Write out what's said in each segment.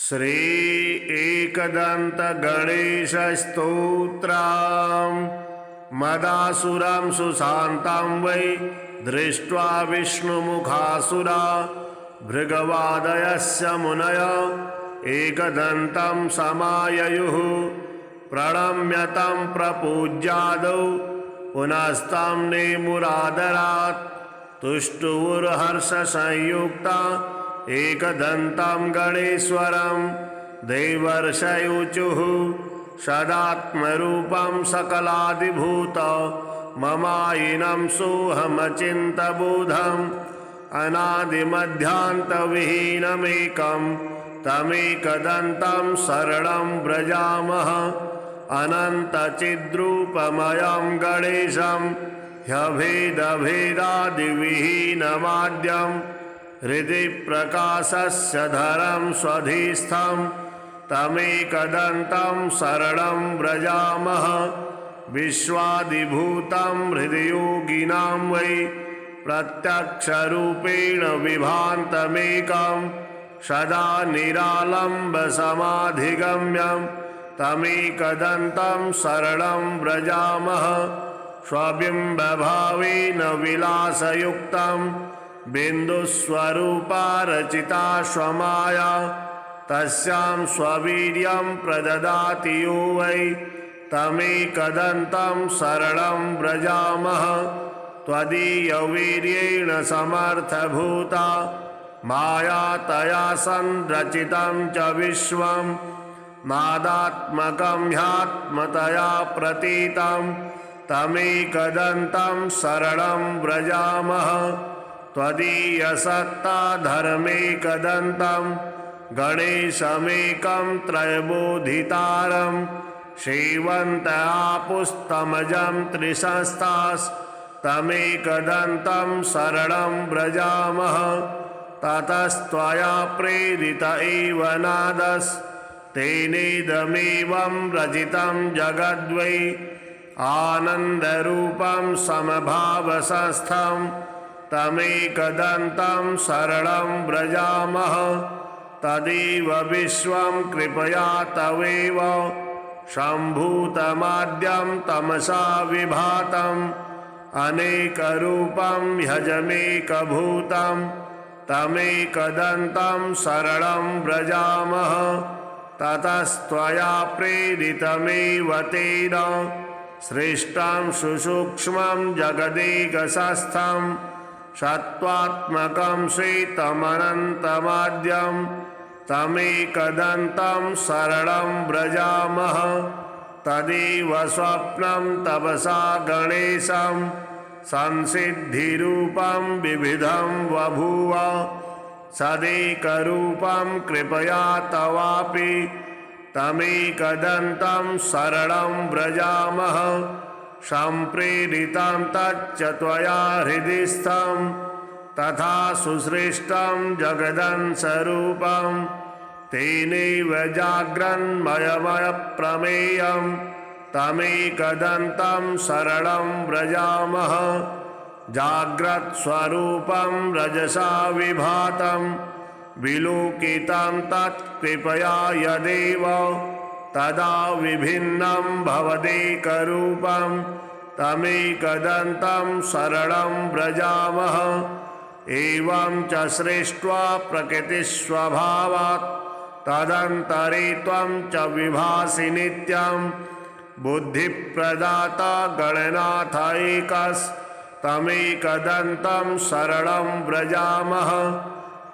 श्री एकदंत गणेश स्तोत्रम् मदासुरं सुशान्तं वै दृष्ट्वा विष्णुमुखासुरा भृगवादयस्य मुनय एकदन्तं समाययुः प्रणम्य तं प्रपूज्यादौ पुनस्तं नेमुरादरात् तुष्टुवुर्हर्षसंयुक्ता एकदन्तं गणेश्वरं देवर्षयूचुः सदात्मरूपं सकलादिभूत ममायिनं सोऽहमचिन्तबोधम् अनादिमध्यान्तविहीनमेकं तमेकदन्तं शरणं व्रजामः अनन्तचिद्रूपमयं गणेशं ह्यभेदभेदादिविहीनमाद्यं हृदि प्रकाशस्य धरं स्वधिस्थं तमेकदन्तं शरणं व्रजामः विश्वादिभूतं हृदयोगिनां वै प्रत्यक्षरूपेण विभान्तमेकं सदा निरालम्बसमाधिगम्यं तमेकदन्तं शरणं व्रजामः स्वबिम्बभावेन विलासयुक्तं बिन्दुस्वरूपा रचिता स्वमाया तस्यां स्ववीर्यं प्रददाति यो वै तमेकदन्तं शरणं व्रजामः त्वदीयवीर्येण समर्थभूता माया तया संरचितं च विश्वं नादात्मकं ह्यात्मतया प्रतीतं तमेकदन्तं शरणं व्रजामः त्वदीयसत्ता धर्मेकदन्तं गणेशमेकं त्रयबोधितारं सेवन्तयापुस्तमजं त्रिसंस्थास्तमेकदन्तं शरणं व्रजामः ततस्त्वया प्रेरित एव नादस्तेनेदमेवं रचितं जगद्वै आनन्दरूपं समभावसंस्थं तमेकदन्तं शरणं व्रजामः तदेव विश्वं कृपया तवेव सम्भूतमाद्यं तमसा विभातम् अनेकरूपं ह्यजमेकभूतं तमेकदन्तं शरणं व्रजामः ततस्त्वया प्रेरितमेव तेन सृष्टं सुसूक्ष्मं जगदेकशस्थं सत्त्वात्मकं श्वेतमनन्तमाद्यं तमेकदन्तं शरणं व्रजामः तदेव स्वप्नं तपसा गणेशं संसिद्धिरूपं विविधं बभूव सदेकरूपं कृपया तवापि तमेकदन्तं शरणं व्रजामः सम्प्रेरितं तच्च त्वया हृदिस्थं तथा सुसृष्टं जगदंशरूपं तेनैव जाग्रन्मयमयप्रमेयं तमेकदन्तं शरणं व्रजामः जाग्रत्स्वरूपं रजसा विभातं विलोकितं तत्कृपया यदेव तदा विभिन्नं भवदेकरूपं तमेकदन्तं शरणं व्रजामः एवं च सृष्ट्वा प्रकृतिस्वभावात् तदन्तरे त्वं च विभासि नित्यं बुद्धिप्रदाता गणनाथ एकस्तमेकदन्तं शरणं व्रजामः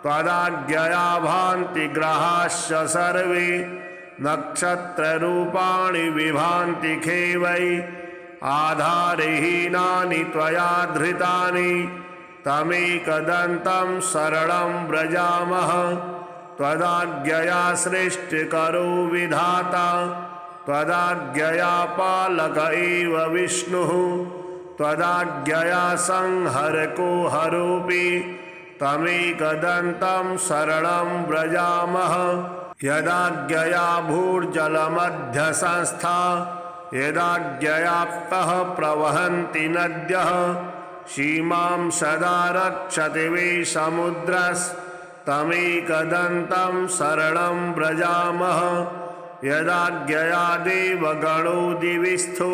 त्वदाज्ञया भान्ति ग्रहाश्च सर्वे नक्षत्ररूपाणि विभान्ति खेवै आधारहीनानि त्वया धृतानि तमेकदन्तं शरणं व्रजामः त्वदाज्ञया सृष्टिकरो विधाता त्वदाज्ञया पालक एव विष्णुः त्वदाज्ञया संहरको हरोऽपि तमेकदन्तं शरणं व्रजामः यदाज्ञया भूर्जलमध्यसंस्था यदाज्ञयाप्तः प्रवहन्ति नद्यः सीमां सदा रक्षति वै समुद्रस् तमेकदन्तं शरणं व्रजामः यदाज्ञया देवगणो दिविस्थो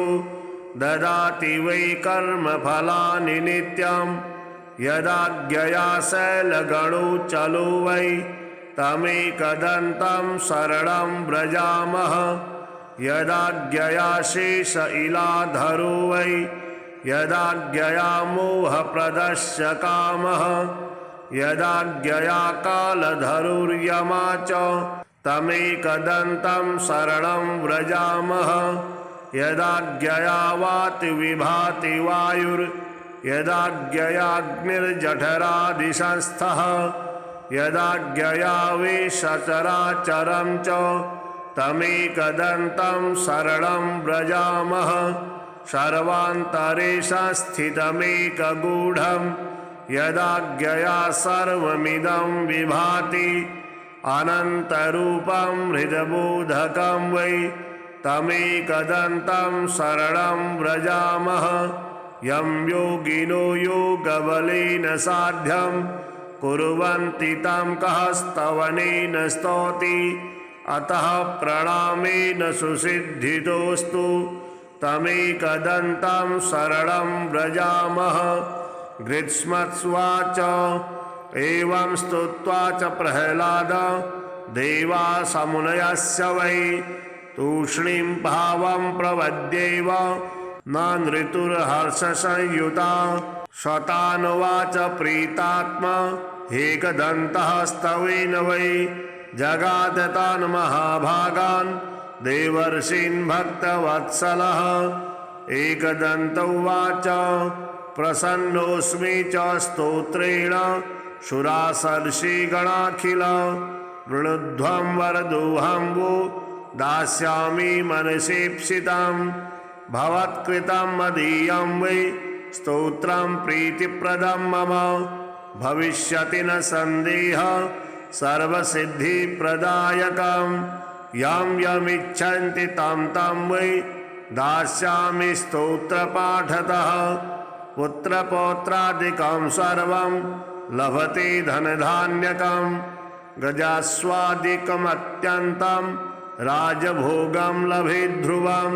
ददाति वै कर्मफलानि नित्यं यदाज्ञया शैलगणो चलो वै तमेकदन्तं शरणं व्रजामः यदाज्ञया शेष इलाधरो वै यदाज्ञया मोहप्रदस्य कामः यदाज्ञया कालधरुर्यमा च तमेकदन्तं शरणं व्रजामः यदाज्ञया वाति विभाति वायुर्यदाज्ञयाग्निर्जठरादिसंस्थः यदाज्ञया वेशचराचरं च तमेकदन्तं शरणं व्रजामः सर्वान्तरे संस्थितमेकगूढं यदाज्ञया सर्वमिदं विभाति अनन्तरूपं हृदबोधकं वै तमेकदन्तं शरणं व्रजामः यं योगिनो योगबलेन साध्यं कुर्वन्ति तं कः स्तवनेन स्तौति अतः प्रणामेन सुसिद्धितोऽस्तु तमेकदन्तं शरणं व्रजामः ग्रीष्मत्स्वाच एवं स्तुत्वा च प्रह्लाद देवासमुनयस्य वै तूष्णीं भावं प्रवद्येव न नृतुर्हर्षसंयुता शतानुवाच प्रीतात्मा एकदन्तः स्तवेन वै जगादतान् महाभागान् देवर्षीन् भक्तवत्सलः एकदन्त उवाच प्रसन्नोऽस्मि च स्तोत्रेण शुरासर्षिगणाखिल वृणुध्वं वरदोऽहं वो दास्यामि मनसेप्सितं भवत्कृतं मदीयं वै स्तोत्रं प्रीतिप्रदं मम भविष्यति न सन्देह सर्वसिद्धिप्रदायकं यं यमिच्छन्ति तं तं वै दास्यामि स्तोत्रपाठतः पुत्रपौत्रादिकं सर्वं लभते धनधान्यकं गजास्वादिकमत्यन्तं राजभोगं लभेत् ध्रुवं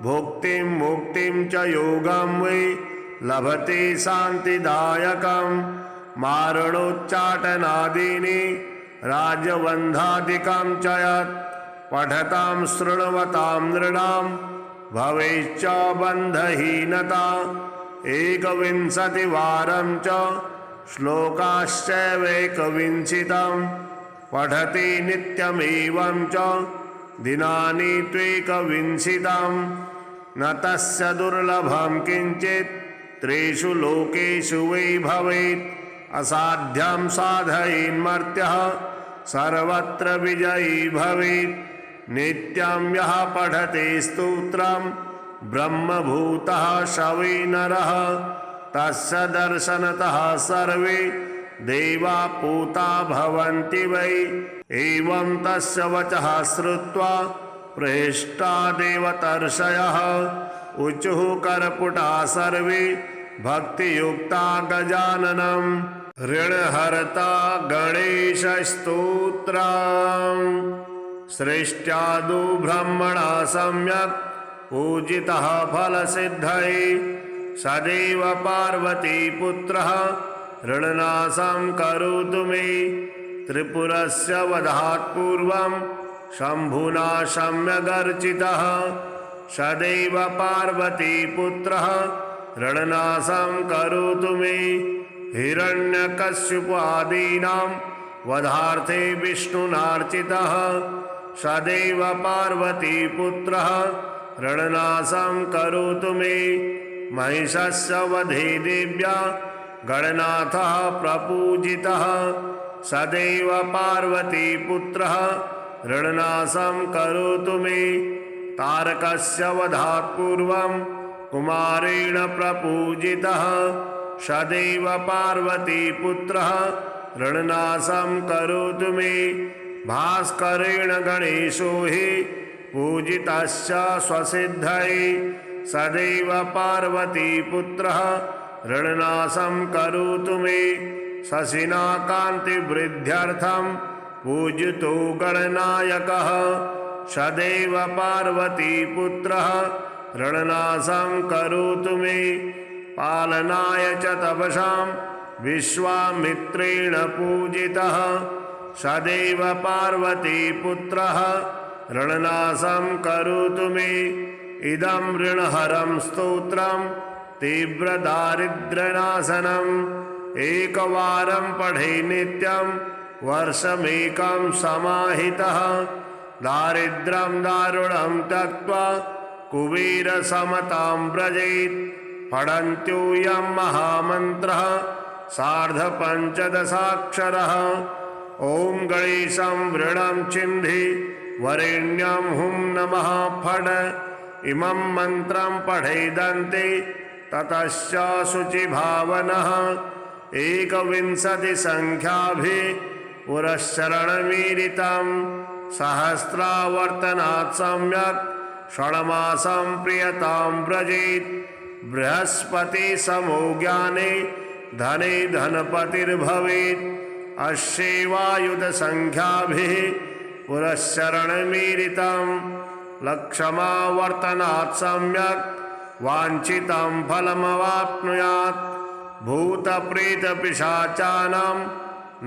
भुक्तिं मुक्तिं च योगं वै लभते शान्तिदायकं मारणोच्चाटनादीनि राजबन्धादिकं च यत् पठतां शृण्वतां नृणां भवेच्च बन्धहीनता एकविंशतिवारं च श्लोकाश्चैवेकविंशतिं पठति नित्यमेवं च दिनानि त्वेकविंशतिं न तस्य दुर्लभं किञ्चित् त्रिषु लोकेषु वै भवेत् असाध्यं साधयेन्मर्त्यः सर्वत्र विजयी भवेत् नित्यं यः पठते स्तोत्रं ब्रह्मभूतः स वै नरः तस्य दर्शनतः सर्वे देवा पूता भवन्ति वै एवं तस्य वचः श्रुत्वा प्रहिष्टा देवतर्षयः ऊचुः करपुटा सर्वे भक्तियुक्ता गजाननं ऋणहर्ता गणेशस्तोत्रम् सृष्ट्यादौ ब्रह्मणा सम्यक् पूजितः फलसिद्धये सदैव पार्वतीपुत्रः ऋणनाशं करोतु मे त्रिपुरस्य वधात् पूर्वं शम्भुना सम्यगर्चितः सदैव पार्वतीपुत्रः ऋणनाशं करोतु मे हिरण्यकश्यपादीनां वधार्थे विष्णुनार्चितः सदैव पार्वतीपुत्रः ऋणनाशं करोतु मे महिषस्य वधे देव्या गणनाथः प्रपूजितः सदैव पार्वतीपुत्रः ऋणनाशं करोतु मे तारकस्य वधात् पूर्वं कुमारेण प्रपूजितः सदैव पार्वतीपुत्रः ऋणनाशं करोतु मे भास्करेण गणेशो हि पूजितश्च स्वसिद्धये सदैव पार्वतीपुत्रः ऋणनाशं करोतु मे शशिना कान्तिवृद्ध्यर्थं पूजितो गणनायकः सदैव पार्वतीपुत्रः रणनाशं करोतु मे पालनाय च तपसां विश्वामित्रेण पूजितः सदैव पार्वतीपुत्रः रणनाशं करोतु मे इदं ऋणहरं स्तोत्रं तीव्रदारिद्र्यनाशनम् एकवारं पठे नित्यं वर्षमेकं समाहितः दारिद्र्यं दारुणं त्यक्त्वा कुबेरसमतां व्रजेत् पठन्त्योऽयं महामन्त्रः सार्धपञ्चदशाक्षरः ॐ गणेशं वृणं छिन्धि वरेण्यं हुं नमः फट् इमं मन्त्रं पठेदन्ते ततश्च शुचिभावनः एकविंशतिसङ्ख्याभिः पुरश्चरणमीरितं सहस्रावर्तनात् सम्यक् षण्मासं प्रियतां व्रजेत् बृहस्पतिसमो ज्ञाने धने धनपतिर्भवेत् अश्यैवायुधसङ्ख्याभिः पुरश्चरणमीरितं लक्षमावर्तनात् सम्यक् वाञ्छितं फलमवाप्नुयात् भूतप्रेतपिशाचानां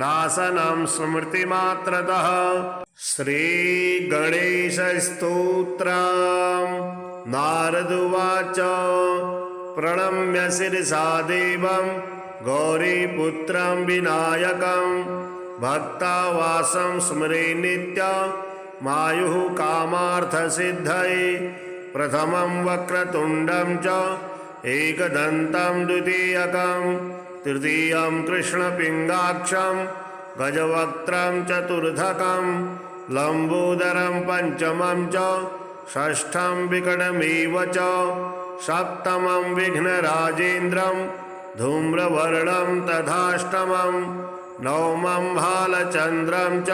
नाशनं स्मृतिमात्रतः श्रीगणेशस्तोत्रम् नारद उवाच प्रणम्य शिरसा देवं गौरीपुत्रं विनायकं भक्तावासं स्मरे नित्यमायुः कामार्थसिद्धये प्रथमं वक्रतुण्डं च एकदन्तं द्वितीयकं तृतीयं कृष्णपिङ्गाक्षं गजवक्त्रं चतुर्थकं लम्बोदरं पञ्चमं च षष्ठं विकटमेव च सप्तमं विघ्नराजेन्द्रं धूम्रवर्णं तथाष्टमं नवमं भालचन्द्रं च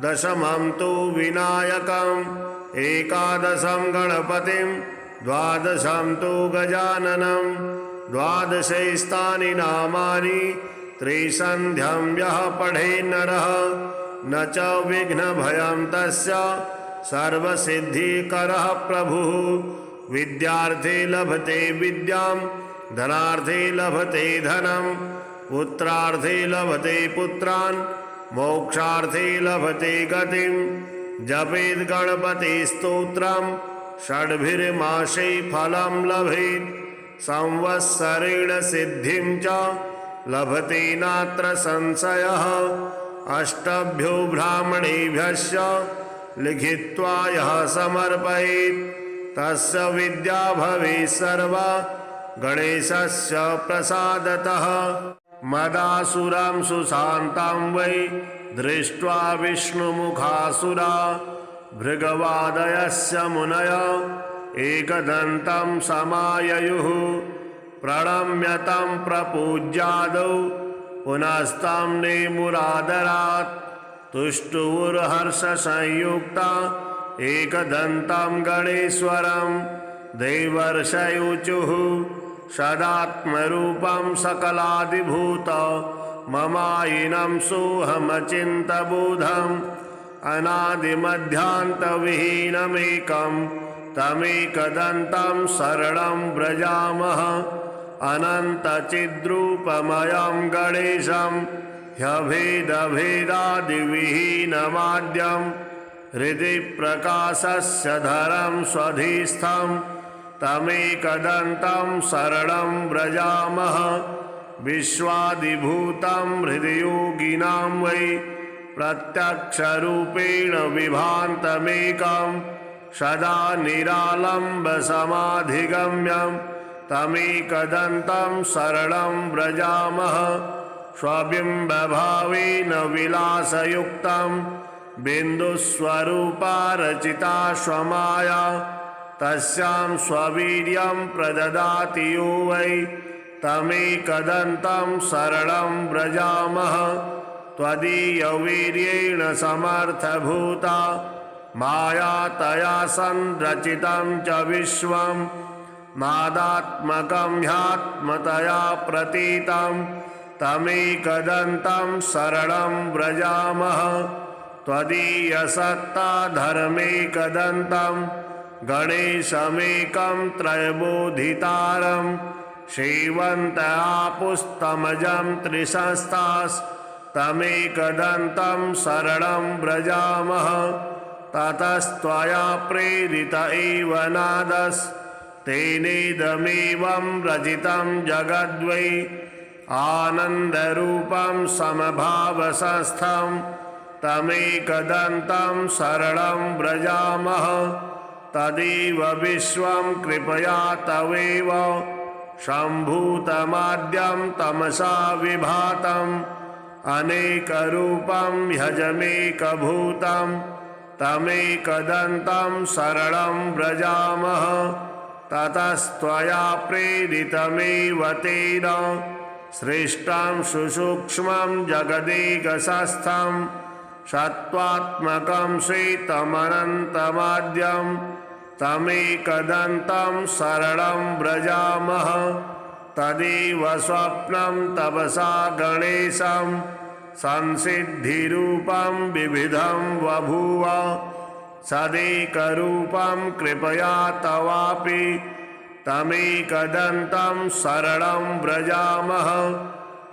दशमं तु विनायकम् एकादशं गणपतिं द्वादशं तु गजाननं द्वादशैस्तानि नामानि त्रिसन्ध्यं यः पठेत् नरः न च विघ्नभयं तस्य सर्वसिद्धिकरः प्रभुः विद्यार्थे लभते विद्यां धनार्थे लभते धनं पुत्रार्थे लभते पुत्रान् मोक्षार्थे लभते गतिं जपेत् गणपतिस्तोत्रं षड्भिर्मासे फलं लभेत् संवत्सरेण सिद्धिं च लभते नात्र संशयः अष्टभ्यो ब्राह्मणेभ्यश्च लिखित्वा यः समर्पयेत् तस्य विद्या भवेत् सर्वा गणेशस्य प्रसादतः मदासुरां सुशान्तां वै दृष्ट्वा विष्णुमुखासुरा भृगवादयस्य मुनय एकदन्तं समाययुः प्रणम्य तं प्रपूज्यादौ पुनस्तं नेमुरादरात् तुष्टुर्हर्षसंयुक्ता एकदन्तं गणेश्वरं देवर्षयोचुः सदात्मरूपं सकलादिभूत ममायिनं सोऽहमचिन्तबोधम् अनादिमध्यान्तविहीनमेकं तमेकदन्तं शरणं व्रजामः अनन्तचिद्रूपमयं गणेशं ह्यभेदभेदादिविहीनमाद्यं हृदि प्रकाशस्य धरं स्वधिस्थं तमेकदन्तं शरणं व्रजामः विश्वादिभूतं हृदयोगिनां वै प्रत्यक्षरूपेण विभान्तमेकं सदा निरालम्बसमाधिगम्यं तमेकदन्तं शरणं व्रजामः स्वबिम्बभावेन विलासयुक्तं बिन्दुस्वरूपा रचिता स्वमाया तस्यां स्ववीर्यं प्रददाति यो वै तमेकदन्तं शरणं व्रजामः त्वदीयवीर्येण समर्थभूता माया तया संरचितं च विश्वं नादात्मकं ह्यात्मतया प्रतीतं तमेकदन्तं शरणं व्रजामः त्वदीयसत्ता धर्मेकदन्तं गणेशमेकं त्रयबोधितारं शेवन्तयापुस्तमजं त्रिशस्तास्तमेकदन्तं शरणं व्रजामः ततस्त्वया प्रेरित एव नादस्तेनेदमेवं रचितं जगद्वै आनन्दरूपं समभावसंस्थं तमेकदन्तं शरणं व्रजामः तदेव विश्वं कृपया तवेव सम्भूतमाद्यं तमसा विभातम् अनेकरूपं ह्यजमेकभूतं तमेकदन्तं शरणं व्रजामः ततस्त्वया प्रेरितमेव तेन सृष्टं सुसूक्ष्मं जगदेकशस्थं सत्त्वात्मकं श्वेतमनन्तमाद्यं तमेकदन्तं शरणं व्रजामः तदेव स्वप्नं तपसा गणेशं संसिद्धिरूपं विविधं बभूव सदेकरूपं कृपया तवापि तमेकदन्तं शरणं व्रजामः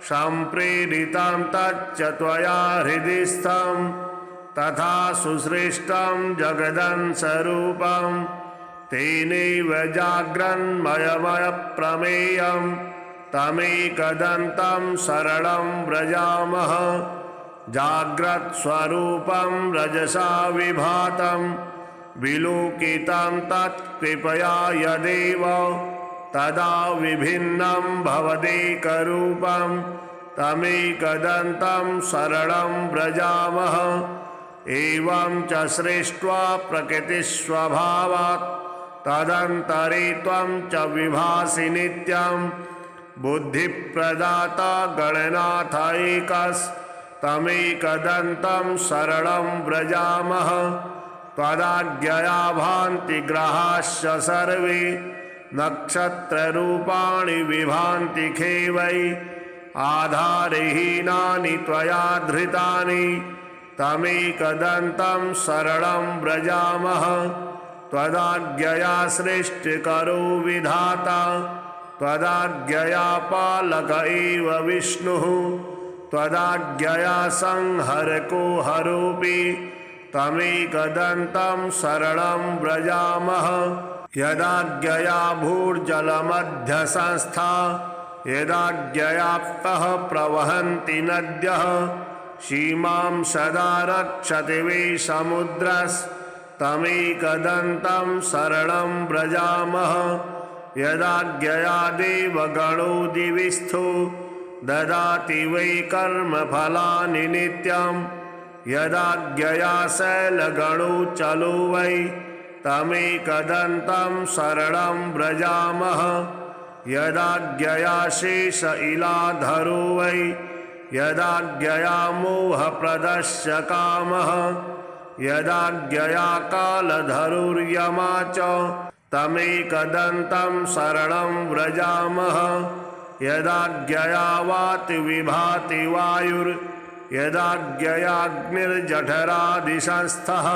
सम्प्रेरितं तच्च त्वया हृदिस्थं तथा सुसृष्टं जगदंशरूपं तेनैव जाग्रन्मयमयप्रमेयं तमेकदन्तं शरणं व्रजामः जाग्रत्स्वरूपं रजसा विभातं विलोकितं तत्कृपया यदेव तदा विभिन्नं भवदेकरूपं तमेकदन्तं शरणं व्रजामः एवं च सृष्ट्वा प्रकृतिस्वभावात् तदन्तरे त्वं च विभासि नित्यं बुद्धिप्रदाता गणनाथ एकस्तमेकदन्तं शरणं व्रजामः त्वदाज्ञया भान्ति ग्रहाश्च सर्वे नक्षत्ररूपाणि विभान्ति खेवै आधारहीनानि त्वया धृतानि तमेकदन्तं शरणं व्रजामः त्वदाज्ञया सृष्टिकरो विधाता त्वदाज्ञया पालक एव विष्णुः त्वदाज्ञया संहरको हरोऽपि तमेकदन्तं शरणं व्रजामः यदाज्ञया भूर्जलमध्यसंस्था यदाज्ञयाप्तः प्रवहन्ति नद्यः सीमां सदा रक्षति वै समुद्रस्तमेकदन्तं शरणं व्रजामः यदाज्ञया देवगणो दिविस्थो ददाति वै कर्मफलानि नित्यं यदाज्ञया शैलगणो चलो वै तमेकदन्तं शरणं व्रजामः यदाज्ञया शेष इलाधरो वै यदाज्ञया मोहप्रदस्य कामः यदाज्ञया कालधरुर्यमा च तमेकदन्तं शरणं व्रजामः यदाज्ञया वाति विभाति वायुर्यदाज्ञयाग्निर्जठरादिसंस्थः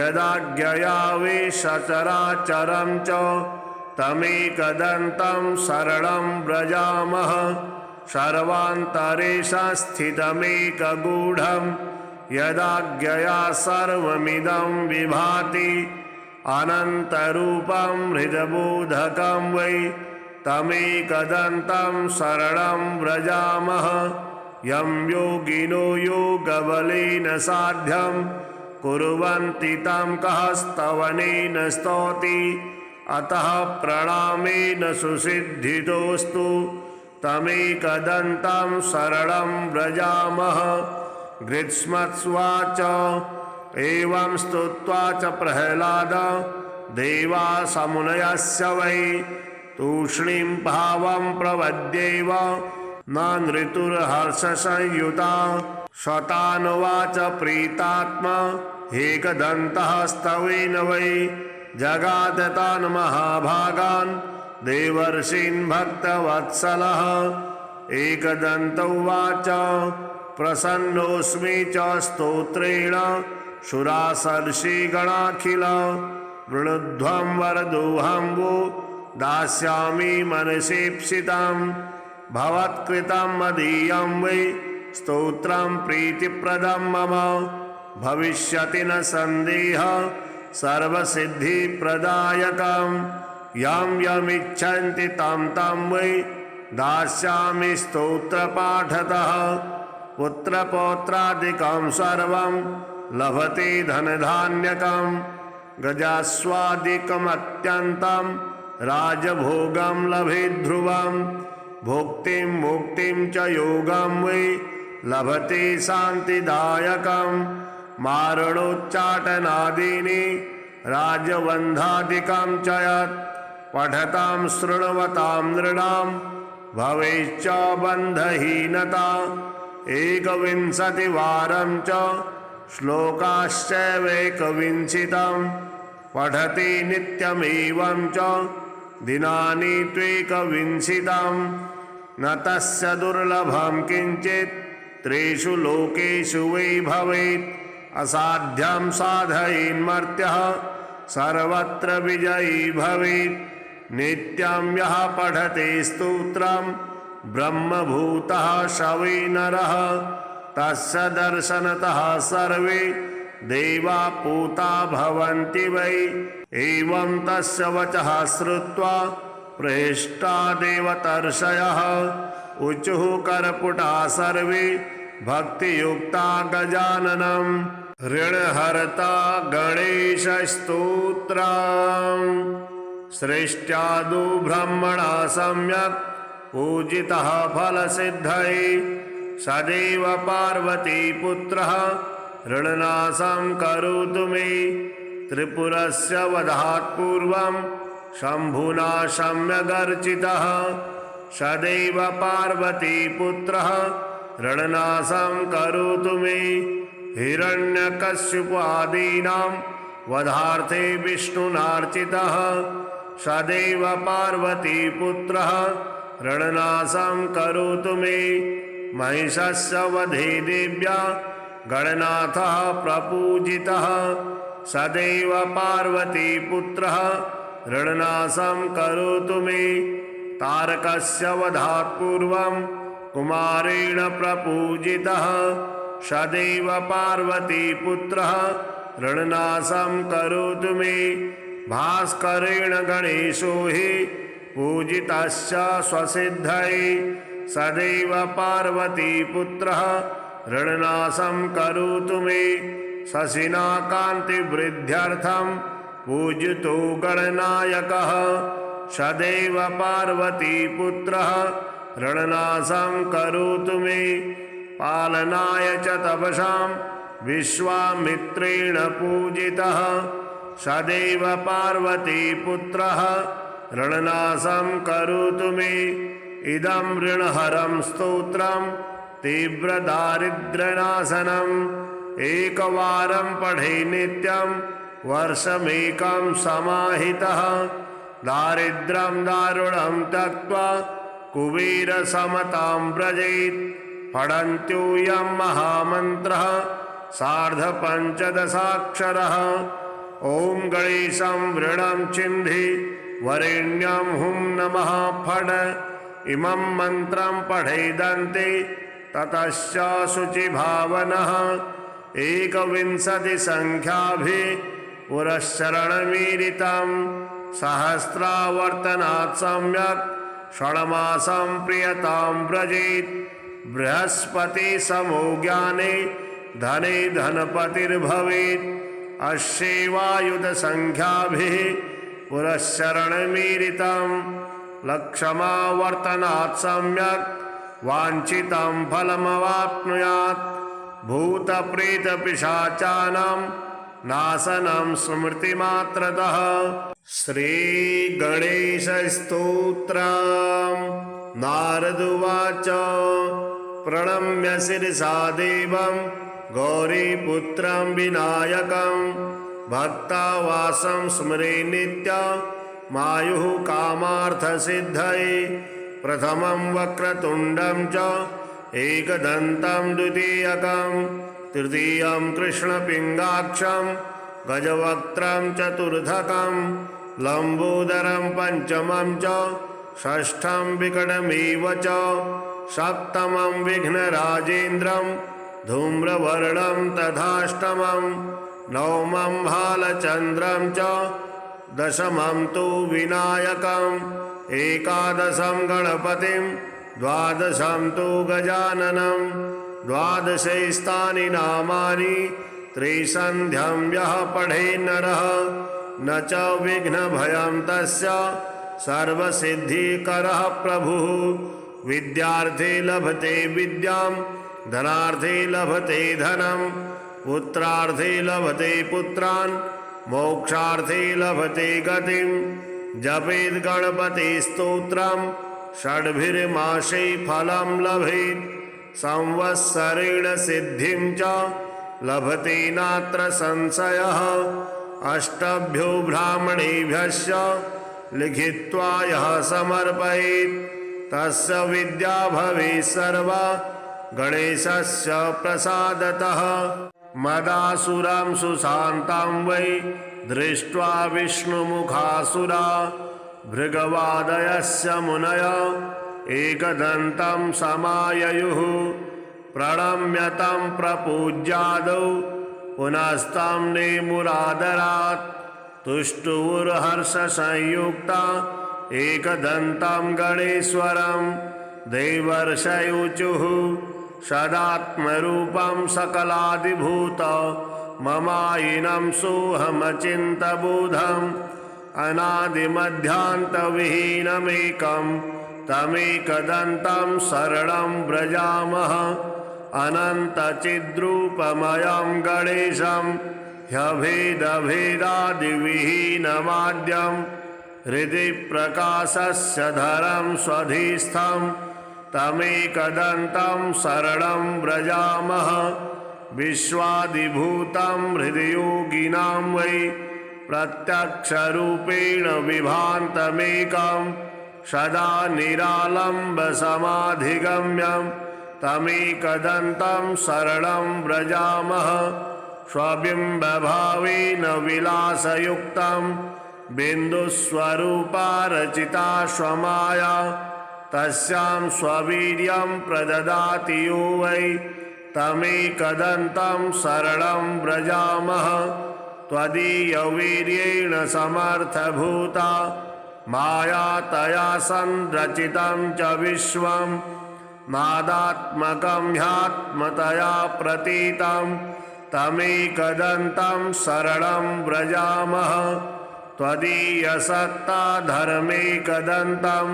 यदाज्ञया वेशचराचरं च तमेकदन्तं शरणं व्रजामः सर्वान्तरे संस्थितमेकगूढं यदाज्ञया सर्वमिदं विभाति अनन्तरूपं हृदबोधकं वै तमेकदन्तं शरणं व्रजामः यं योगिनो योगबलेन साध्यं कुर्वन्ति तं कः स्तवनेन स्तौति अतः प्रणामेन सुसिद्धितोऽस्तु तमेकदन्तं शरणं व्रजामः गृत्स्मत्स्वाच एवं स्तुत्वा च प्रह्लाद देवासमुनयस्य वै तूष्णीं भावं प्रवद्येव न नृतुर्हर्षसंयुता शतानुवाच प्रीतात्मा एकदन्तः स्तवेन वै जगादतान् महाभागान् देवर्षीन् भक्तवत्सलः एकदन्त उवाच प्रसन्नोऽस्मि च स्तोत्रेण शुरासर्षिगणाखिल वृणुध्वं वरदोऽहं वो दास्यामि मनसीप्सितं भवत्कृतं मदीयं वै स्तोत्रं प्रीतिप्रदं मम भविष्यति न सन्देहः सर्वसिद्धिप्रदायकं यं यमिच्छन्ति तं तं वै दास्यामि स्तोत्रपाठतः पुत्रपौत्रादिकं सर्वं लभते धनधान्यकं गजास्वादिकमत्यन्तं राजभोगं लभेत् ध्रुवं भुक्तिं मुक्तिं च योगं वै लभते शान्तिदायकं मारणोच्चाटनादीनि राजबन्धादिकं च यत् पठतां शृण्वतां नृणां भवेच्च बन्धहीनता एकविंशतिवारं च श्लोकाश्चैवेकविंशतिं पठति नित्यमेवं च दिनानि त्वेकविंशतिं न तस्य दुर्लभं किञ्चित् त्रिषु लोकेषु वै भवेत् असाध्यं साधयेन्मर्त्यः सर्वत्र विजयी भवेत् नित्यं यः पठते स्तोत्रं ब्रह्मभूतः स वै नरः तस्य दर्शनतः सर्वे देवा पूता भवन्ति वै एवं तस्य वचः श्रुत्वा प्रहिष्टा देवतर्षयः ऊचुः करपुटा सर्वे भक्तियुक्ता गजाननं ऋणहर्ता गणेशस्तोत्रम् सृष्ट्यादौ ब्रह्मणा सम्यक् पूजितः फलसिद्धये सदैव पार्वतीपुत्रः ऋणनाशं करोतु मे त्रिपुरस्य वधात् पूर्वं शम्भुना सम्यगर्चितः सदैव पार्वतीपुत्रः ऋणनाशं करोतु मे हिरण्यकश्यपादीनां वधार्थे विष्णुनार्चितः सदैव पार्वतीपुत्रः ऋणनाशं करोतु मे महिषस्य वधे देव्या गणनाथः प्रपूजितः सदैव पार्वतीपुत्रः ऋणनाशं करोतु मे तारकस्य वधात् पूर्वं कुमारेण प्रपूजितः सदैव पार्वतीपुत्रः ऋणनाशं करोतु मे भास्करेण गणेशो हि पूजितश्च स्वसिद्धये सदैव पार्वतीपुत्रः ऋणनाशं करोतु मे शशिना कान्तिवृद्ध्यर्थं पूजितो गणनायकः सदैव पार्वतीपुत्रः ऋणनाशं करोतु मे पालनाय च तपसां विश्वामित्रेण पूजितः सदैव पार्वतीपुत्रः ऋणनाशं करोतु मे इदं ऋणहरं स्तोत्रं तीव्रदारिद्र्यनाशनम् एकवारं पठे नित्यं वर्षमेकं समाहितः दारिद्र्यं दारुणं त्यक्त्वा कुबेरसमतां व्रजेत् पठन्त्योऽयं महामन्त्रः सार्धपञ्चदशाक्षरः ॐ गणेशं वृणं चिन्धि वरेण्यं हुं नमः फट् इमं मन्त्रं पठेदन्ते ततश्च शुचिभावनः एकविंशतिसङ्ख्याभिः पुरश्चरणमीरितं सहस्रावर्तनात् सम्यक् षण्मासं प्रियतां व्रजेत् बृहस्पतिसमो ज्ञाने धने धनपतिर्भवेत् अश्यैवायुधसङ्ख्याभिः पुरश्चरणमीरितं लक्षमावर्तनात् सम्यक् वाञ्छितं फलमवाप्नुयात् भूतप्रेतपिशाचानां नाशनं स्मृतिमात्रतः श्रीगणेशस्तोत्रम् नारद उवाच प्रणम्य शिरसा देवं गौरीपुत्रं विनायकं भक्तावासं स्मरे नित्यं मायुः कामार्थसिद्धये प्रथमं वक्रतुण्डं च एकदन्तं द्वितीयकं तृतीयं कृष्णपिङ्गाक्षं गजवक्त्रं चतुर्थकं लम्बोदरं पञ्चमं च षष्ठं विकटमेव च सप्तमं विघ्नराजेन्द्रं धूम्रवर्णं तथाष्टमं नवमं भालचन्द्रं च दशमं तु विनायकम् एकादशं गणपतिं द्वादशं तु गजाननं द्वादशैस्तानि नामानि त्रिसन्ध्यं यः पठेन्नरः न च विघ्नभयं तस्य सर्वसिद्धिकरः प्रभुः विद्यार्थे लभते विद्यां धनार्थे लभते धनं पुत्रार्थे लभते पुत्रान् मोक्षार्थे लभते गतिं जपेद् गणपतिस्तोत्रं षड्भिर्मासे फलं लभेत् संवत्सरेण सिद्धिं च लभते नात्र संशयः अष्टभ्यो ब्राह्मणेभ्यश्च लिखित्वा यः समर्पयेत् तस्य विद्या भवेत् सर्वा गणेशस्य प्रसादतः मदासुरां सुशान्तां वै दृष्ट्वा विष्णुमुखासुरा भृगवादयस्य मुनय एकदन्तं समाययुः प्रणम्य तं प्रपूज्यादौ पुनस्तं नेमुरादरात् तुष्टुर्हर्षसंयुक्ता एकदन्तं गणेश्वरं देवर्षयोचुः सदात्मरूपं सकलादिभूत ममायिनं सोऽहमचिन्तबोधम् अनादिमध्यान्तविहीनमेकं तमेकदन्तं शरणं व्रजामः अनन्तचिद्रूपमयं गणेशं ह्यभेदभेदादिविहीनमाद्यं हृदि प्रकाशस्य धरं स्वधिस्थं तमेकदन्तं शरणं व्रजामः विश्वादिभूतं हृदयोगिनां वै प्रत्यक्षरूपेण विभान्तमेकं सदा निरालम्बसमाधिगम्यं तमेकदन्तं शरणं व्रजामः स्वबिम्बभावेन विलासयुक्तं बिन्दुस्वरूपा रचिता स्वमाया तस्यां स्ववीर्यं प्रददाति यो वै तमेकदन्तं शरणं व्रजामः त्वदीयवीर्येण समर्थभूता माया तया संरचितं च विश्वं नादात्मकं ह्यात्मतया प्रतीतं तमेकदन्तं शरणं व्रजामः त्वदीयसत्ता धर्मेकदन्तं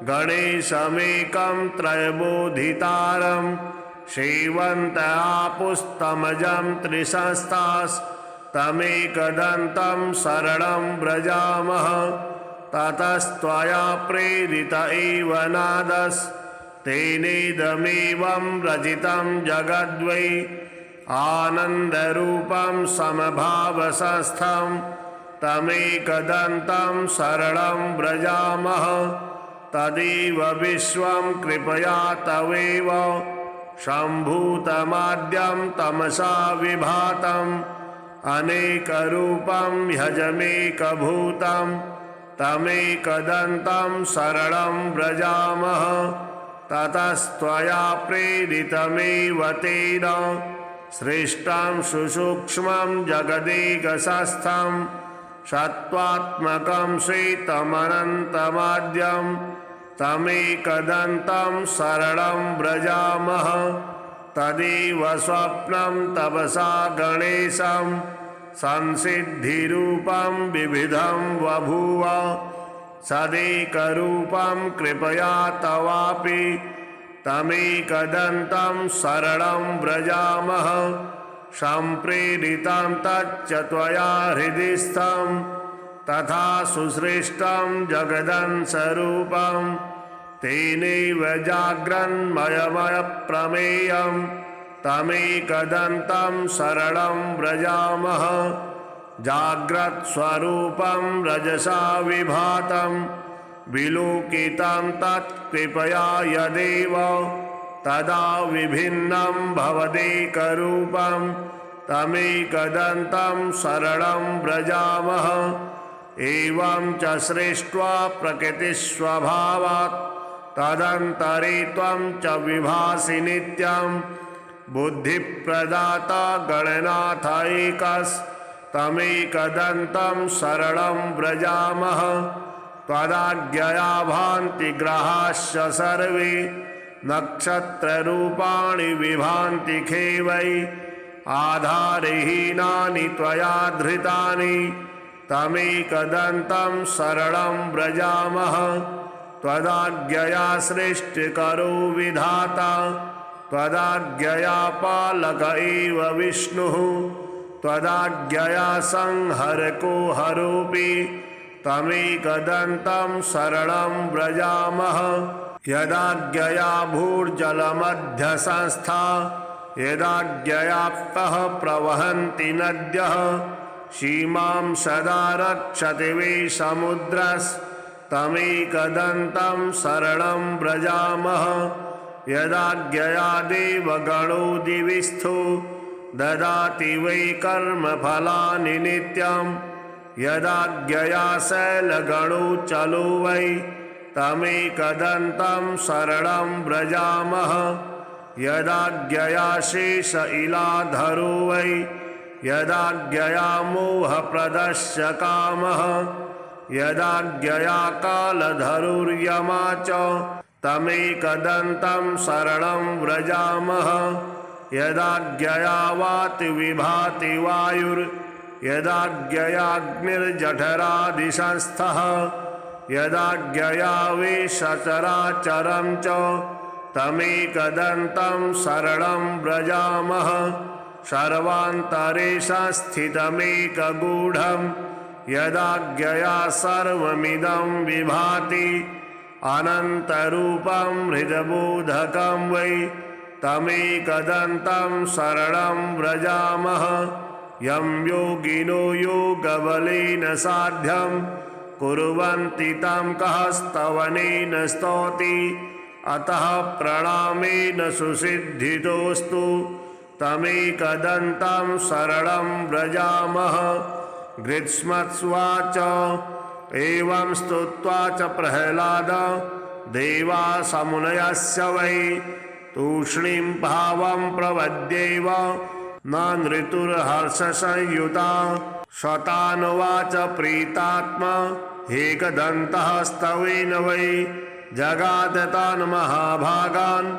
गणेशमेकं त्रयबोधितारं सेवन्तयापुस्तमजं त्रिशस्तास्तमेकदन्तं शरणं व्रजामः ततस्त्वया प्रेरित एव नादस्तेनेदमेवं रचितं जगद्वै आनन्दरूपं समभावसस्थं तमेकदन्तं शरणं व्रजामः तदेव विश्वं कृपया तवेव सम्भूतमाद्यं तमसा विभातम् अनेकरूपं ह्यजमेकभूतं तमेकदन्तं शरणं व्रजामः ततस्त्वया प्रेरितमेव तेन सृष्टं सुसूक्ष्मं जगदेकशस्थं सत्त्वात्मकं श्वेतमनन्तमाद्यं तमेकदन्तं शरणं व्रजामः तदेव स्वप्नं तपसा गणेशं संसिद्धिरूपं विविधं बभूव सदेकरूपं कृपया तवापि तमेकदन्तं शरणं व्रजामः सम्प्रेरितं तच्च त्वया हृदिस्थं तथा सुसृष्टं जगदंशरूपं तेनैव जाग्रन्मयमयप्रमेयं तमेकदन्तं शरणं व्रजामः जाग्रत्स्वरूपं रजसा विभातं विलोकितं तत् कृपया यदेव तदा विभिन्नं भवदेकरूपं तमेकदन्तं शरणं व्रजामः। एवं च सृष्ट्वा प्रकृतिस्वभावात् तदन्तरे त्वं च विभासि नित्यं बुद्धिप्रदाता गणनाथ एकस्तमेकदन्तं शरणं व्रजामः। त्वदाज्ञया भान्ति ग्रहाश्च सर्वे नक्षत्ररूपाणि विभान्ति खेवै आधारहीनानि त्वया धृतानि तमेकदन्तं शरणं व्रजामः। त्वदाज्ञया सृष्टिकरो विधाता त्वदाज्ञया पालक एव विष्णुः त्वदाज्ञया संहरको हरोऽपि तमेकदन्तं शरणं व्रजामः। यदाज्ञया भूर्जलमध्यसंस्था यदाज्ञयाप्तः प्रवहन्ति नद्यः सीमां सदा रक्षति वै समुद्रस्तमेकदन्तं शरणं व्रजामः। यदाज्ञया देवगणो दिविस्थो ददाति वै कर्मफलानि नित्यं यदाज्ञया शैलगणो चलो वै तमेकदन्तं शरणं व्रजामः। यदाज्ञया शेष इलाधरो वै यदाज्ञया मोहप्रदस्य कामः यदाज्ञया कालधरुर्यमा च तमेकदन्तं शरणं व्रजामः। यदाज्ञया वाति विभाति वायुर्यदाज्ञयाग्निर्जठरादिसंस्थः यदाज्ञया वेशचराचरं च तमेकदन्तं शरणं व्रजामः। सर्वान्तरे संस्थितमेकगूढं यदाज्ञया सर्वमिदं विभाति अनन्तरूपं हृदबोधकं वै तमेकदन्तं शरणं व्रजामः। यं योगिनो योगबलेन साध्यं कुर्वन्ति तं कः स्तवनेन स्तौति अतः प्रणामेन सुसिद्धितोऽस्तु तमेकदन्तं शरणं व्रजामः। गृत्स्मत्स्वाच एवं स्तुत्वा च प्रह्लाद देवासमुनयस्य वै तूष्णीं भावं प्रवद्येव न नृतुर्हर्षसंयुता शतानुवाच प्रीतात्मा एकदन्तः स्तवेन वै जगाद तान् महाभागान्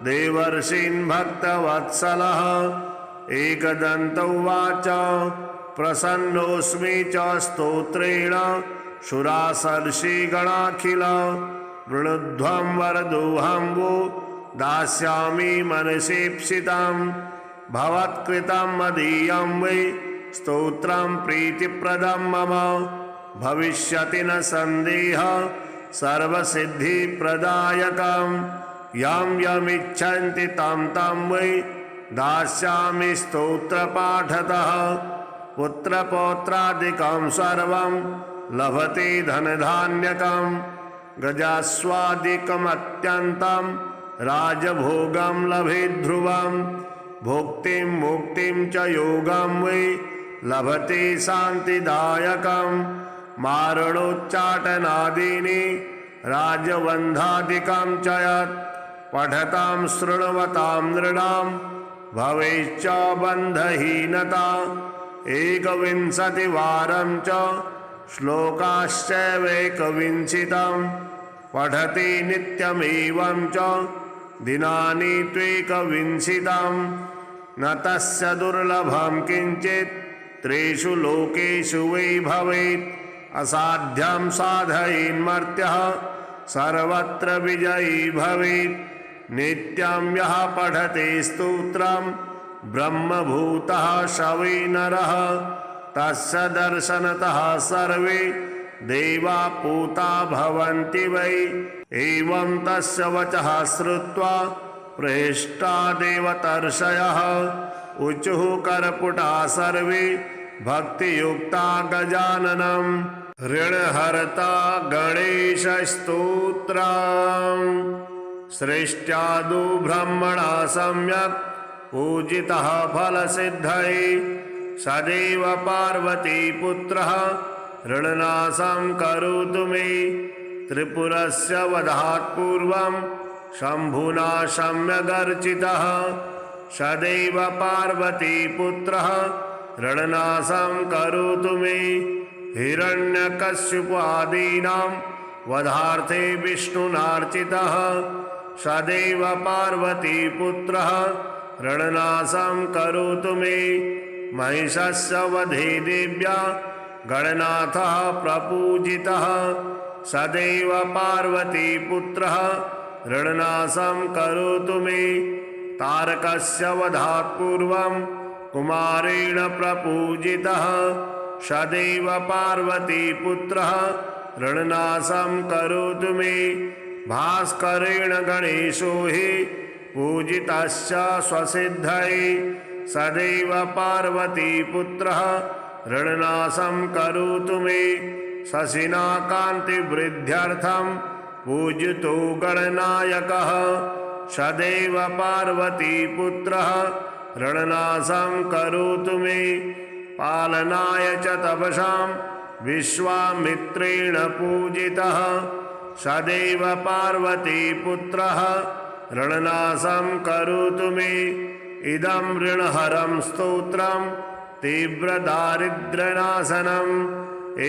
देवर्षीन् भक्तवत्सलः। एकदन्तौवाच प्रसन्नोऽस्मि च स्तोत्रेण शुरासर्षिगणाखिल वृणुध्वं वरदोऽहं वो दास्यामि मनसीप्सितं भवत्कृतं मदीयं वै स्तोत्रं प्रीतिप्रदं मम भविष्यति न सन्देहः सर्वसिद्धिप्रदायकं यं यमिच्छन्ति तं तं वै दास्यामि स्तोत्रपाठतः। पुत्रपौत्रादिकं सर्वं लभते धनधान्यकं गजास्वादिकमत्यन्तं राजभोगं लभेत् ध्रुवं भुक्तिं मुक्तिं च योगं वै लभते शान्तिदायकं मारणोच्चाटनादीनि राजबन्धादिकं च यत् पठतां शृण्वतां नृणां भवेच्च बन्धहीनता। एकविंशतिवारं च श्लोकाश्चैवेकविंशतिं पठति नित्यमेवं च दिनानि त्वेकविंशतिं न तस्य दुर्लभं किञ्चित् त्रिषु लोकेषु वै भवेत् असाध्यं साधयेन्मर्त्यः सर्वत्र विजयी भवेत्। नित्यं यः पठते स्तोत्रं ब्रह्मभूतः स वै नरः तस्य दर्शनतः सर्वे देवा पूता भवन्ति वै। एवं तस्य वचः श्रुत्वा प्रहिष्टा देवतर्षयः ऊचुः कर्पुटा सर्वे भक्तियुक्ता गजाननं ऋणहर्ता गणेशस्तोत्रम् सृष्ट्यादौ ब्रह्मणा सम्यक् पूजितः फलसिद्धये सदैव पार्वतीपुत्रः ऋणनाशं करोतु मे त्रिपुरस्य वधात् पूर्वं शम्भुना सम्यगर्चितः सदैव पार्वतीपुत्रः ऋणनाशं करोतु मे हिरण्यकश्यपादीनां वधार्थे विष्णुनार्चितः सदैव पार्वतीपुत्रः ऋणनाशं करोतु मे महिषस्य वधे देव्या गणनाथः प्रपूजितः सदैव पार्वतीपुत्रः ऋणनाशं करोतु मे तारकस्य वधात् पूर्वं कुमारेण प्रपूजितः सदैव पार्वतीपुत्रः ऋणनाशं करोतु मे भास्करेण गणेशो हि पूजितस्य स्वसिद्धये सदैव पार्वतीपुत्रः ऋणनाशं करोतु मे शशिना कान्तिवृद्ध्यर्थं पूजितो गणनायकः सदैव पार्वतीपुत्रः ऋणनाशं करोतु मे पालनाय च तपसां विश्वामित्रेण पूजितः सदैव पार्वतीपुत्रः ऋणनाशं करोतु मे इदं ऋणहरं स्तोत्रं तीव्रदारिद्र्यनाशनम्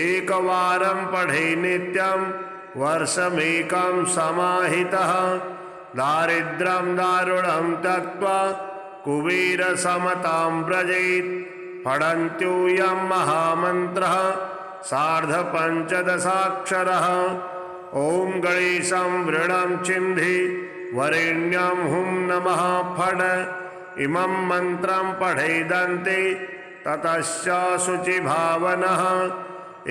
एकवारं पठे नित्यं वर्षमेकं समाहितः दारिद्र्यं दारुणं त्यक्त्वा कुबेरसमतां व्रजेत् पठन्त्योऽयं महामन्त्रः सार्धपञ्चदशाक्षरः ॐ गणेशं वृणं चिन्धि वरेण्यं हुं नमः फट् इमं मन्त्रं पठेदन्ते ततश्च शुचिभावनः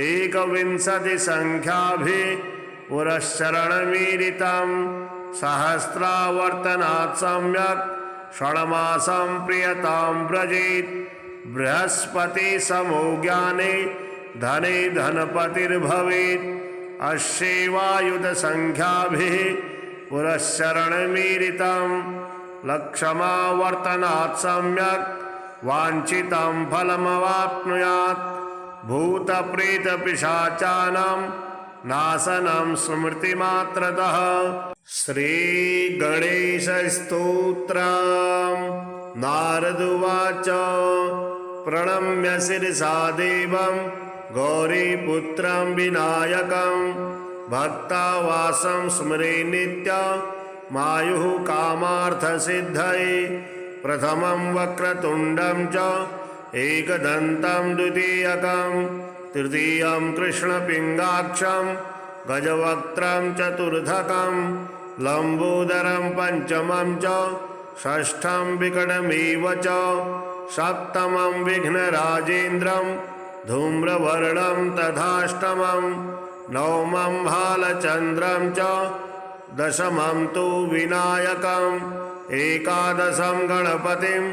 एकविंशतिसङ्ख्याभिः पुरश्चरणमीरितं सहस्रावर्तनात् सम्यक् षण्मासं प्रियतां व्रजेत् बृहस्पतिसमो ज्ञाने धने धनपतिर्भवेत् अश्यैवायुधसङ्ख्याभिः पुरश्चरणमीरितं लक्षमावर्तनात् सम्यक् वाञ्छितं फलमवाप्नुयात् भूतप्रेतपिशाचानां नाशनं स्मृतिमात्रतः श्रीगणेशस्तोत्रम् नारद उवाच प्रणम्य शिरसा देवं गौरीपुत्रं विनायकं भक्तावासं स्मरे नित्यमायुः कामार्थसिद्धये प्रथमं वक्रतुण्डं च एकदन्तं द्वितीयकं तृतीयं कृष्णपिङ्गाक्षं गजवक्त्रं चतुर्थकं लम्बोदरं पञ्चमं च षष्ठं विकटमेव च सप्तमं विघ्नराजेन्द्रं धूम्रवर्णं तथाष्टमं नवमं भालचन्द्रं च दशमं तु विनायकम् एकादशं गणपतिं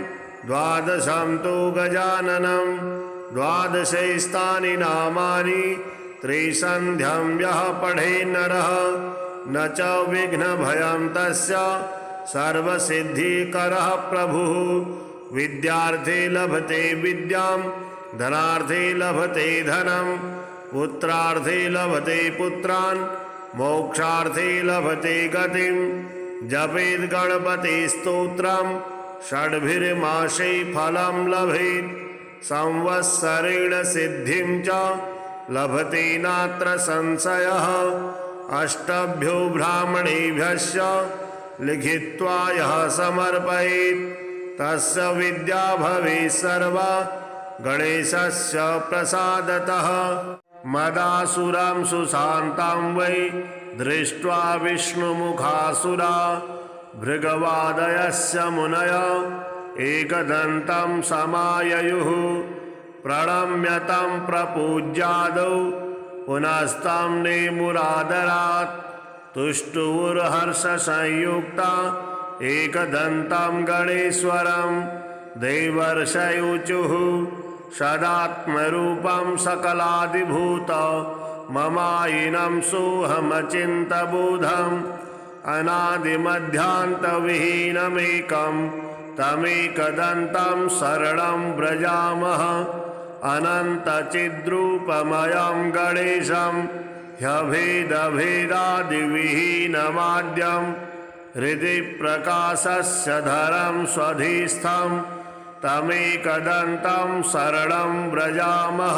द्वादशं तु गजाननं द्वादशैस्तानि नामानि त्रिसन्ध्यं यः पठेन्नरः न च विघ्नभयं तस्य सर्वसिद्धिकरः प्रभुः विद्यार्थे लभते विद्यां धनार्थे लभते धनं पुत्रार्थे लभते पुत्रान् मोक्षार्थे लभते गतिं जपेद् गणपतिस्तोत्रं षड्भिर्मासे फलं लभेत् संवत्सरेण सिद्धिं च लभते नात्र संशयः अष्टभ्यो ब्राह्मणेभ्यश्च लिखित्वा यः समर्पयेत् तस्य विद्या भवेत् सर्वा गणेशस्य प्रसादतः मदासुरं सुशान्तं वै दृष्ट्वा विष्णुमुखासुरा भृगवादयस्य मुनय एकदन्तं समाययुः प्रणम्य तं प्रपूज्यादौ पुनस्तं नेमुरादरात् तुष्टुर्हर्षसंयुक्ता एकदन्तं गणेश्वरं देवर्षयोचुः सदात्मरूपं सकलादिभूत ममायिनं सोऽहमचिन्तबोधम् अनादिमध्यान्तविहीनमेकं तमेकदन्तं शरणं व्रजामः अनन्तचिद्रूपमयं गणेशं ह्यभेदभेदादिविहीनमाद्यं हृदि प्रकाशस्य धरं स्वधिस्थं तमेकदन्तं शरणं व्रजामः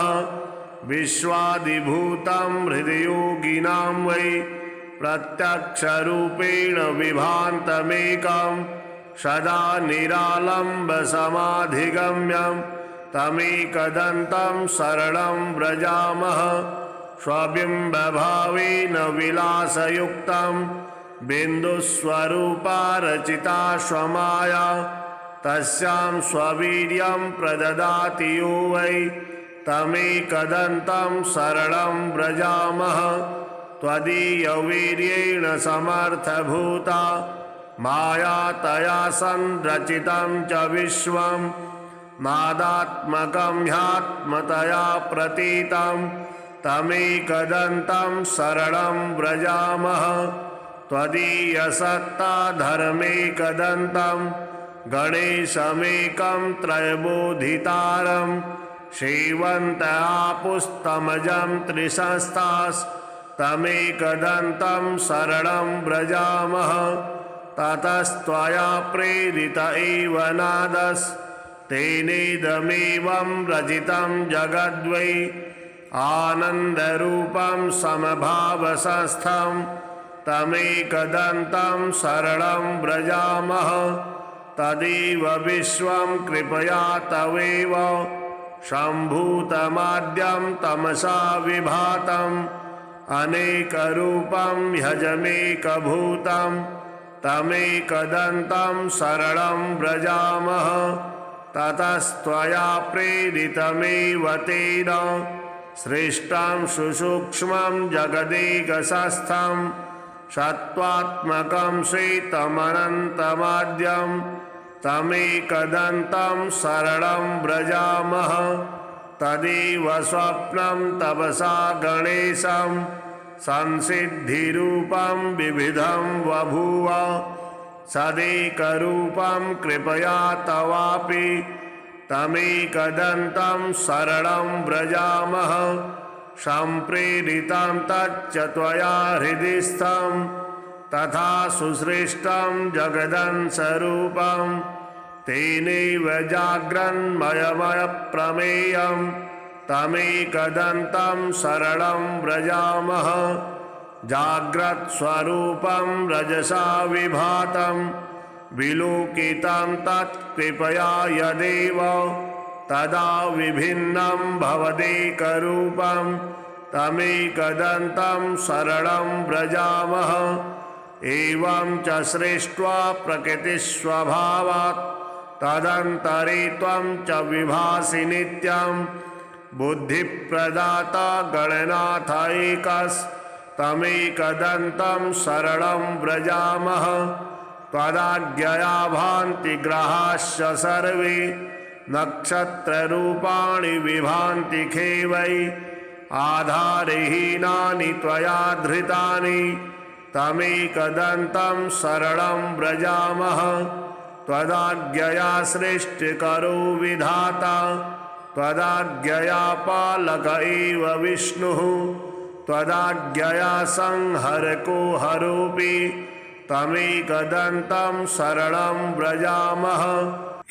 विश्वादिभूतं हृदयोगिनां वै प्रत्यक्षरूपेण विभान्तमेकं सदा निरालम्बसमाधिगम्यं तमेकदन्तं शरणं व्रजामः स्वबिम्बभावेन विलासयुक्तं बिन्दुस्वरूपा रचिता स्वमाया तस्यां स्ववीर्यं प्रददाति यो वै तमेकदन्तं शरणं व्रजामः त्वदीयवीर्येण समर्थभूता माया तया संरचितं च विश्वं नादात्मकं ह्यात्मतया प्रतीतं तमेकदन्तं शरणं व्रजामः त्वदीयसत्ताधर्मेकदन्तं गणेशमेकं त्रयबोधितारं शेवन्तयापुस्तमजं त्रिसंस्थास्तमेकदन्तं शरणं व्रजामः ततस्त्वया प्रेरित एव नादस्तेनेदमेवं रचितं जगद्वै आनन्दरूपं समभावसंस्थं तमेकदन्तं शरणं व्रजामः तदेव विश्वं कृपया तवेव सम्भूतमाद्यं तमसा विभातम् अनेकरूपं ह्यजमेकभूतं तमेकदन्तं शरणं व्रजामः ततस्त्वया प्रेरितमेव तेन सृष्टं सुसूक्ष्मं जगदेकसंस्थं सत्त्वात्मकं श्वेतमनन्तमाद्यं तमेकदन्तं शरणं व्रजामः तदेव स्वप्नं तपसा गणेशं संसिद्धिरूपं विविधं बभूव सदेकरूपं कृपया तवापि तमेकदन्तं शरणं व्रजामः सम्प्रेरितं तच्च त्वया हृदि स्थं तथा सुसृष्टं जगदंशरूपं तेनैव जाग्रन्मयमयप्रमेयं तमेकदन्तं शरणं व्रजामः जाग्रत्स्वरूपं रजसा विभातं विलोकितं तत्कृपया यदेव तदा विभिन्नं भवदेकरूपं तमेकदन्तं शरणं व्रजामः एवं च सृष्ट्वा प्रकृतिस्वभावात् तदन्तरे त्वं च विभासि नित्यं बुद्धिप्रदाता गणनाथ एकस्तमेकदन्तं शरणं व्रजामः त्वदाज्ञया भान्ति ग्रहाश्च सर्वे नक्षत्ररूपाणि विभान्ति खेवै आधारहीनानि त्वया धृतानि तमेकदन्तं शरणं व्रजामः त्वदाज्ञया सृष्टिकरो विधाता त्वदाज्ञया पालक एव विष्णुः त्वदाज्ञया संहरको हरोऽपि तमेकदन्तं शरणं व्रजामः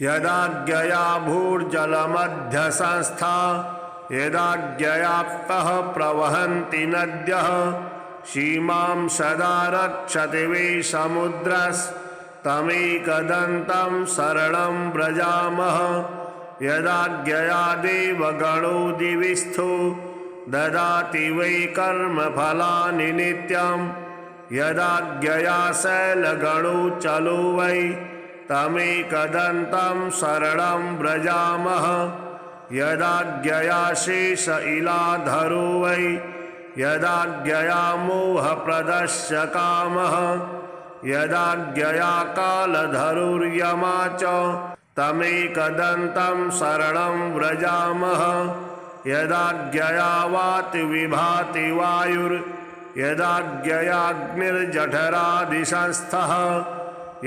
यदाज्ञया भूर्जलमध्यसंस्था यदाज्ञयाप्तः प्रवहन्ति नद्यः सीमां सदा रक्षति वै समुद्रस्तमेकदन्तं शरणं व्रजामः यदाज्ञया देवगणो दिविस्थो ददाति वै कर्मफलानि नित्यं यदाज्ञया शैलगणो चलो वै तमेकदन्तं शरणं व्रजामः यदाज्ञया शेष इलाधरो वै यदाज्ञया मोहप्रदस्य कामः यदाज्ञया कालधरुर्यमा च तमेकदन्तं शरणं व्रजामः यदाज्ञया वाति विभाति वायुर्यदाज्ञयाग्निर्जठरादिशंस्थः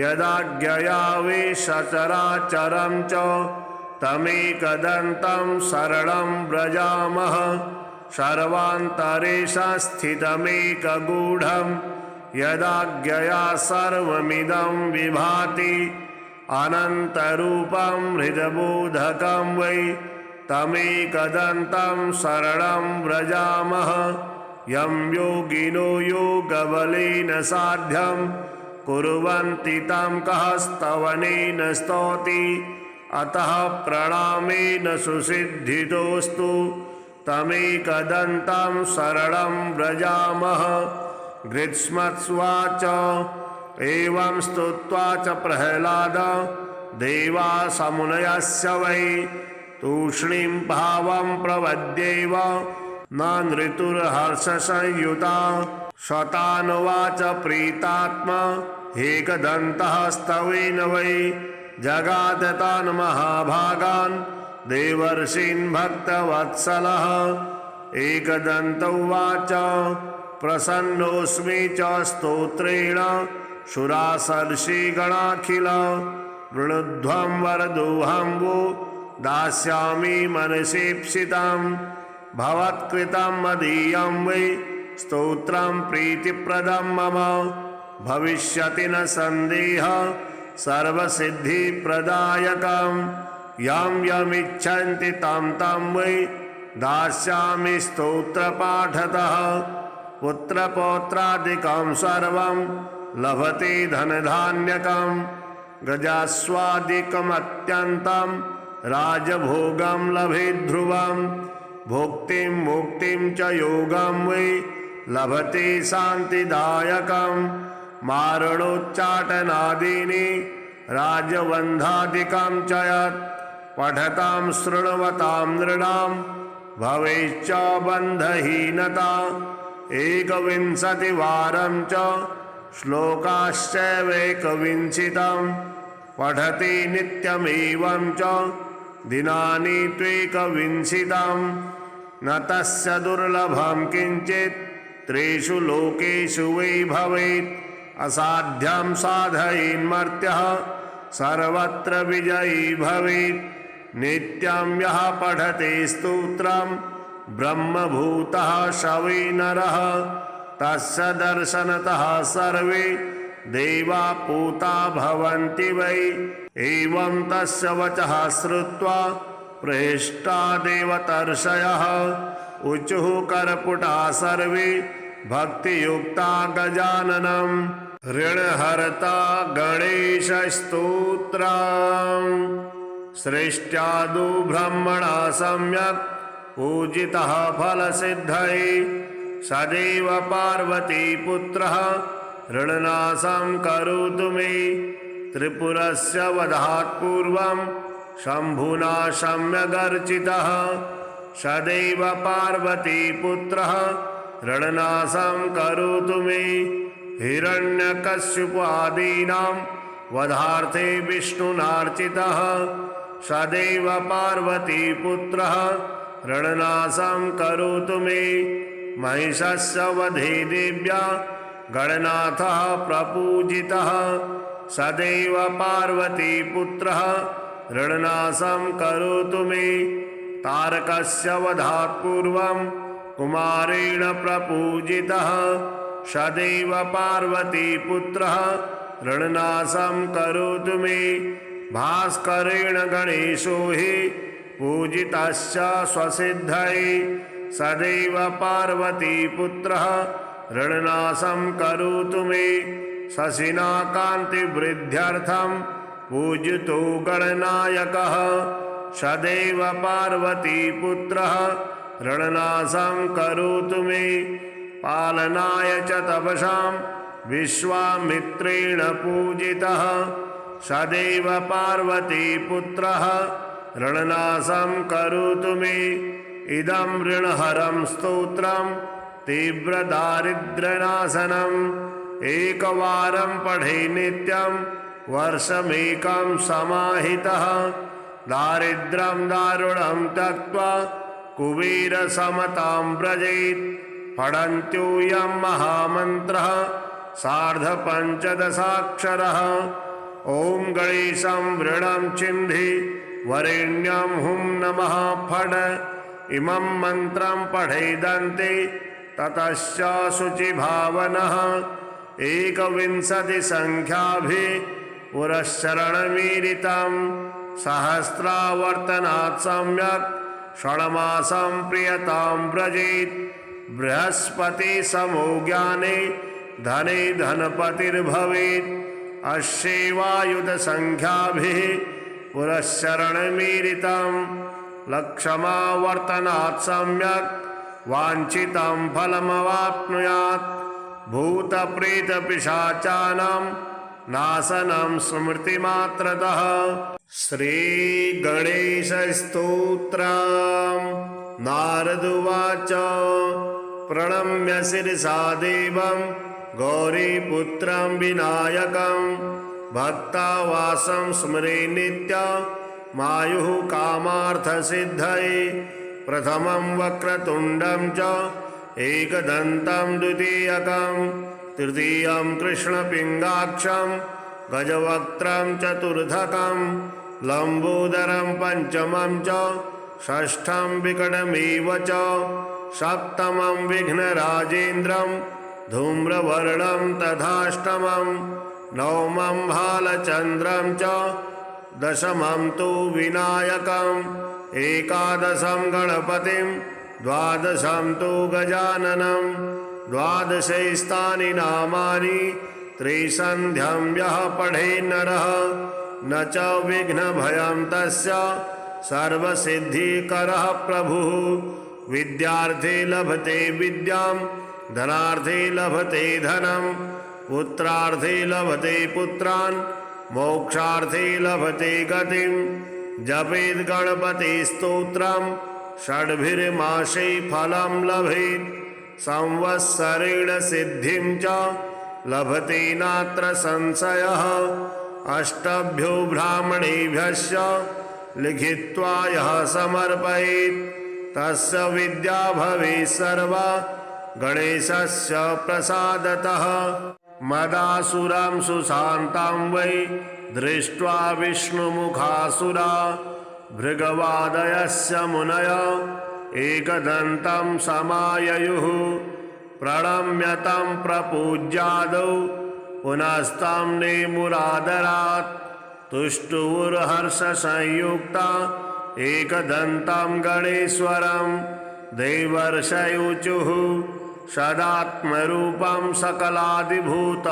यदाज्ञया विश्वचराचरं च तमेकदन्तं शरणं व्रजामः सर्वान्तरेषस्थितमेकगूढं यदाज्ञया सर्वमिदं विभाति अनन्तरूपं हृदबोधकं वै तमेकदन्तं शरणं व्रजामः यं योगिनो योगबलेन साध्यं कुर्वन्ति तं कः स्तवनेन स्तौति अतः प्रणामेन सुसिद्धितोऽस्तु तमेकदन्तं शरणं व्रजामः। गृत्स्मत्स्वाच एवं स्तुत्वा च प्रह्लाद देवासमुनयस्य वै तूष्णीं भावं प्रवद्येव न नृतुर्हर्षसंयुता शतानुवाच प्रीतात्मा एकदन्तः स्तवेन वै जगाद तान् महाभागान् देवर्षीन् भक्तवत्सलः एकदन्त उवाच प्रसन्नोऽस्मि च स्तोत्रेण शुरासर्षिगणाखिल वृणुध्वं वरदोऽहं वो दास्यामि मनसीप्सितं भवत्कृतं मदीयं वै स्तोत्रं प्रीतिप्रदं मम भविष्यति न सन्देह सर्वसिद्धिप्रदायकं यं यमिच्छन्ति तं तं वै दास्यामि स्तोत्रपाठतः पुत्रपौत्रादिकं सर्वं लभते धनधान्यकं गजास्वादिकमत्यन्तं राजभोगं लभेत् ध्रुवं भुक्तिं मुक्तिं च योगं वै लभते शान्तिदायकं मारणोच्चाटनादीनि राजबन्धादिकं च यत् पठतां शृण्वतां नृणां भवेच्च बन्धहीनता एकविंशतिवारं च श्लोकाश्चैवेकविंशतिं पठति नित्यमेवं च दिनानि त्वेकविंशतिं न तस्य दुर्लभं किञ्चित् त्रिषु लोकेषु वै भवेत् असाध्यं साधयेन्मर्त्यः सर्वत्र विजयी भवेत् नित्यं यः पठते स्तोत्रं ब्रह्मभूतः स वै नरः तस्य दर्शनतः सर्वे देवा पूता भवन्ति वै एवं तस्य वचः श्रुत्वा प्रहिष्टा देवतर्षयः ऊचुः कर्पुटा सर्वे भक्तियुक्ता गजाननं ऋणहर्ता गणेशस्तोत्रम् सृष्ट्यादौ ब्रह्मणा सम्यक् पूजितः फलसिद्धये सदैव पार्वतीपुत्रः ऋणनाशं करोतु मे त्रिपुरस्य वधात् पूर्वं शम्भुना सम्यगर्चितः सदैव पार्वतीपुत्रः ऋणनाशं करोतु मे हिरण्यकश्यपादीनां वधार्थे विष्णुनार्चितः सदैव पार्वतीपुत्रः ऋणनाशं करोतु मे महिषस्य वधे देव्या गणनाथः प्रपूजितः सदैव पार्वतीपुत्रः ऋणनाशं करोतु मे तारकस्य वधात् पूर्वं कुमारेण प्रपूजितः सदैव पार्वतीपुत्रः ऋणनाशं करोतु मे भास्करेण गणेशो हि पूजितश्च स्वसिद्धये सदैव पार्वतीपुत्रः ऋणनाशं करोतु मे शशिना कान्तिवृद्ध्यर्थं पूजितो गणनायकः सदैव पार्वतीपुत्रः ऋणनाशं करोतु मे पालनाय च तपसां विश्वामित्रेण पूजितः सदैव पार्वतीपुत्रः ऋणनाशं करोतु मे इदं ऋणहरं स्तोत्रं तीव्रदारिद्र्यनाशनम् एकवारं पठे नित्यं वर्षमेकं समाहितः दारिद्र्यं दारुणं त्यक्त्वा कुबेरसमतां व्रजेत् पठन्त्यूयं महामन्त्रः सार्धपञ्चदशाक्षरः। ॐ गणेशं वृणं छिन्धि वरेण्यं हुं नमः फट्। इमं मन्त्रं पठेदन्ते ततश्च शुचिभावनः 21 पुरश्चरणमीरितं सहस्रावर्तनात् सम्यक् षण्मासं प्रियतां व्रजेत्। बृहस्पति समो ज्ञाने धने धनपतिर्भवेत्। अश्येवायुधसंख्याभिः पुरश्चरणमीरितं लक्षमावर्तनात् सम्यक् वाञ्छितं फलमवाप्नुयात्। भूतप्रेतपिशाचानां नाशनं स्मृतिमात्रतः। श्रीगणेशस्तोत्रम्। नारद उवाच प्रणम्य शिरसा देवं गौरीपुत्रं विनायकं भक्तावासं स्मरे नित्यमायुः कामार्थसिद्धये। प्रथमं वक्रतुण्डं च एकदन्तं द्वितीयकं तृतीयं कृष्णपिङ्गाक्षं गजवक्त्रं चतुर्थकं लम्बोदरं पञ्चमं च षष्ठं विकटमेव च सप्तमं विघ्नराजेन्द्रं धूम्रवर्णं तथाष्टमं नवमं भालचन्द्रं च दशमं तु विनायकम् एकादशं गणपतिं द्वादशं तु गजाननं। द्वादशैस्तानि नामानि त्रिसन्ध्यं यः पठेन्नरः न च विघ्नभयं तस्य सर्वसिद्धिकरः प्रभुः। विद्यार्थे लभते विद्यां धनार्थे लभते धनं पुत्रार्थे लभते पुत्रान् मोक्षार्थे लभते गतिं। जपेद् गणपतिस्तोत्रं षड्भिर्मासे फलं लभेत्। संवत्सरेण सिद्धिं च लभते नात्र संशयः। अष्टभ्यो ब्राह्मणेभ्यश्च लिखित्वा यः समर्पयेत् तस्य विद्या भवेत् सर्वा गणेशस्य प्रसादतः। मदासुरं सुशान्तं वै दृष्ट्वा विष्णुमुखासुरा भृगवादयस्य मुनय एकदन्तं समाययुः। प्रणम्य तं प्रपूज्यादौ पुनस्तं नेमुरादरात्। तुष्टुर्हर्षसंयुक्ता एकदन्तं गणेश्वरं देवर्षयोचुः सदात्मरूपं सकलादिभूत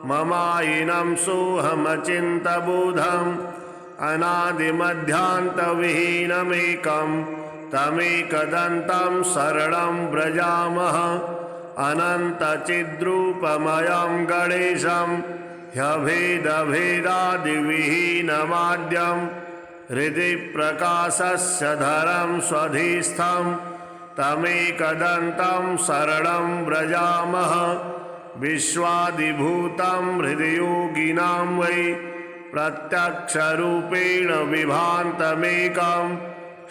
ममायिनं सोऽहमचिन्तबोधम् अनादिमध्यान्तविहीनमेकं तमेकदन्तं शरणं व्रजामः। अनन्तचिद्रूपमयं गणेशं ह्यभेदभेदादिविहीनमाद्यं हृदि प्रकाशस्य धरं स्वधिस्थं तमेकदन्तं शरणं व्रजामः। विश्वादिभूतं हृदयोगिनां वै प्रत्यक्षरूपेण विभान्तमेकं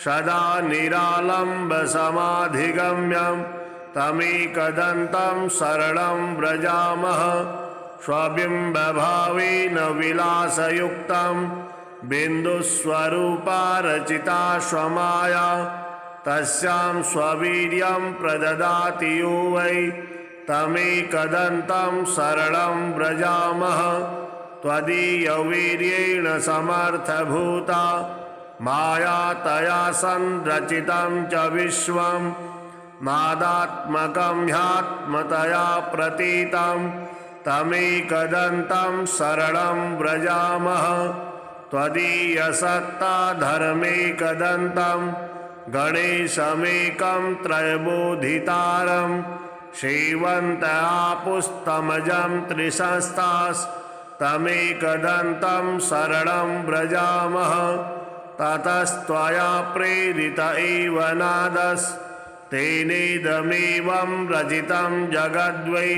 सदा निरालम्बसमाधिगम्यं तमेकदन्तं शरणं व्रजामः। स्वबिम्बभावेन विलासयुक्तं बिन्दुस्वरूपा रचिता स्वमाया तस्यां स्ववीर्यं प्रददाति यो वै तमेकदन्तं शरणं व्रजामः। त्वदीयवीर्येण समर्थभूता माया तया संरचितं च विश्वं नादात्मकं ह्यात्मतया प्रतीतं तमेकदन्तं शरणं व्रजामः। त्वदीयसत्ता धर्मेकदन्तं गणेशमेकं त्रयबोधितारं सेवन्तयापुस्तमजं त्रिशस्तास्तमेकदन्तं शरणं व्रजामः। ततस्त्वया प्रेरित एव नादस्तेनेदमेवं रचितं जगद्वै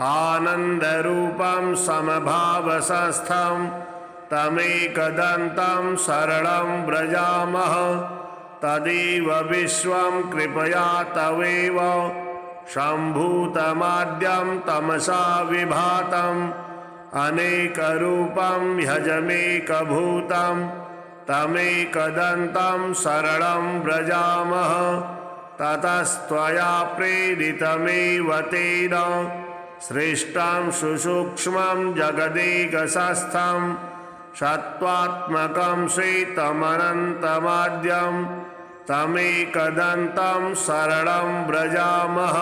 आनन्दरूपं समभावसस्थं तमेकदन्तं शरणं व्रजामः। तदेव विश्वं कृपया तवेव सम्भूतमाद्यं तमसा विभातम् अनेकरूपं ह्यजमेकभूतं तमेकदन्तं शरणं व्रजामः ततस्त्वया प्रेरितमेव तेन सृष्टं सुसूक्ष्मं जगदेकशस्थं सत्त्वात्मकं श्वेतमनन्तमाद्यं तमेकदन्तं शरणं व्रजामः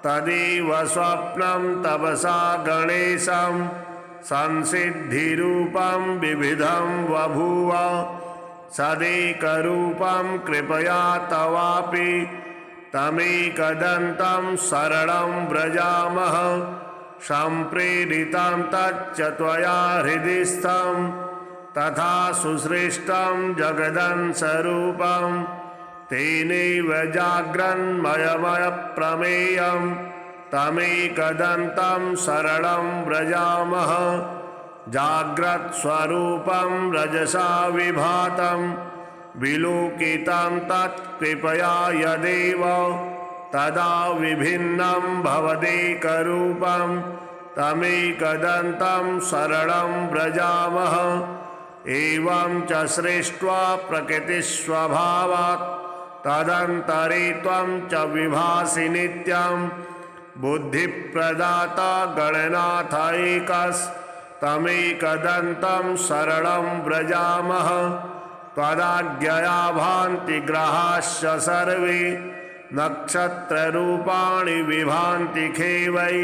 तदेव स्वप्नं तपसा गणेशं संसिद्धिरूपं विविधं बभूव सदेकरूपं कृपया तवापि तमेकदन्तं शरणं व्रजामः सम्प्रेरितं तच्च त्वया हृदि स्थं तथा सुसृष्टं जगदंशरूपं तेनैव जाग्रन्मयमयप्रमेयं तमेकदन्तं शरणं व्रजामः जाग्रत्स्वरूपं रजसा विभातं विलोकितं तत्कृपया यदेव तदा विभिन्नं भवदेकरूपं तमेकदन्तं शरणं व्रजामः एवं च सृष्ट्वा प्रकृतिस्वभावात् तदन्तरे त्वं च विभासि नित्यं बुद्धिप्रदाता गणनाथ एकस्तमेकदन्तं शरणं व्रजामः त्वदाज्ञया भान्ति ग्रहाश्च सर्वे नक्षत्ररूपाणि विभान्ति खेवै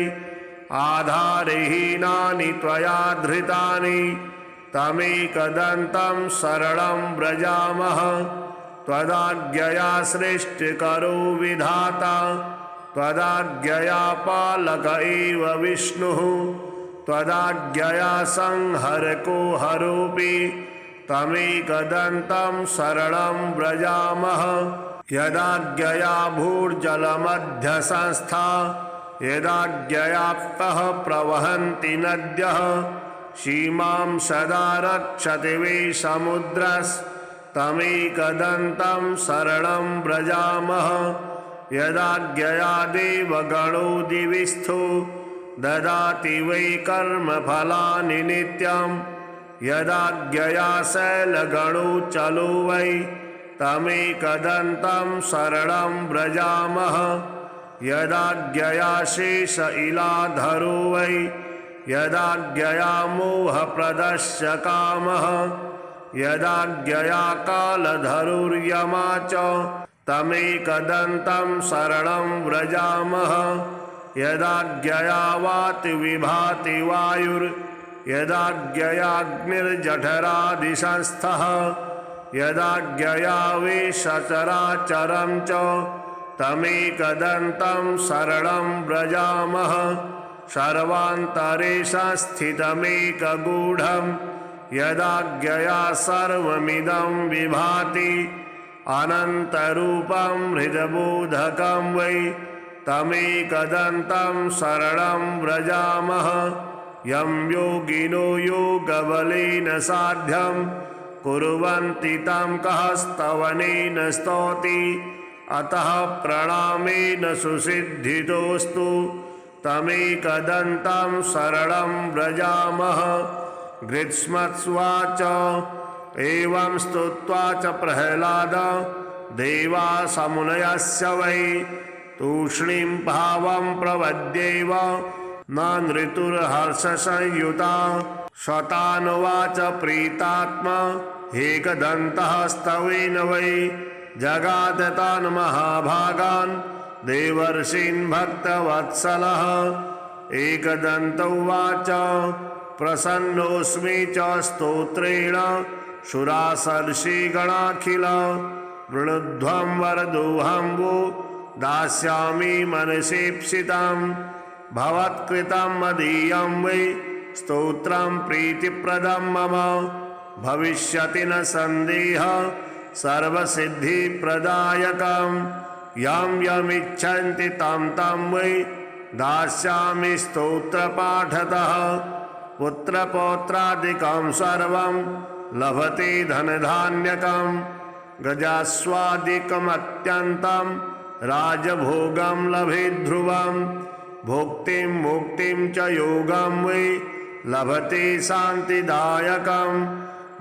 आधारहीनानि त्वया धृतानि तमेकदन्तं शरणं व्रजामः त्वदाज्ञया सृष्टिकरो विधाता त्वदाज्ञया पालक एव विष्णुः त्वदाज्ञया संहरको हरोऽपि तमेकदन्तं शरणं व्रजामः यदाज्ञया भूर्जलमध्यसंस्था यदाज्ञयाप्तः प्रवहन्ति नद्यः सीमां सदा रक्षति वै समुद्रस्तमेकदन्तं शरणं व्रजामः यदाज्ञया देवगणो दिविस्थो ददाति वै कर्मफलानि नित्यं यदाज्ञया शैलगणो चलो वै तमेकदन्तं शरणं व्रजामः यदाज्ञया शेष इलाधरो वै यदाज्ञया मोहप्रदस्य कामः यदाज्ञया कालधरुर्यमा च तमेकदन्तं शरणं व्रजामः यदाज्ञया वाति विभाति वायुर्यदाज्ञयाग्निर्जठरादिसंस्थः यदाज्ञया वेशचराचरं च तमेकदन्तं शरणं व्रजामः सर्वान्तरे संस्थितमेकगूढं यदाज्ञया सर्वमिदं विभाति अनन्तरूपं हृदबोधकं वै तमेकदन्तं शरणं व्रजामः यं योगिनो योगबलेन साध्यं कुर्वन्ति तं कः स्तवनेन स्तौति अतः प्रणामेन सुसिद्धितोऽस्तु तमेकदन्तं शरणं व्रजामः ग्रीष्मत्स्वाच एवं स्तुत्वा च प्रह्लाद देवासमुनयस्य वै तूष्णीं भावं प्रवद्येव न नृतुर्हर्षसंयुता शतानुवाच प्रीतात्मा एकदन्तः स्तवेन वै जगादतान् महाभागान् देवर्षीन् भक्तवत्सलः एकदन्त उवाच प्रसन्नोऽस्मि च स्तोत्रेण सुरासर्षिगणाखिल वृणुध्वं वरदोऽहं वो दास्यामि मनसेप्सितं भवत्कृतं मदीयं वै स्तोत्रं प्रीतिप्रदं मम भविष्यति न सन्देह सर्वसिद्धिप्रदायकं यं यमिच्छन्ति तं तं वै दास्यामि स्तोत्रपाठतः पुत्रपौत्रादिकं सर्वं लभते धनधान्यकं गजास्वादिकमत्यन्तं राजभोगं लभेद्ध्रुवं भुक्तिं मुक्तिं च योगं वै लभते शान्तिदायकं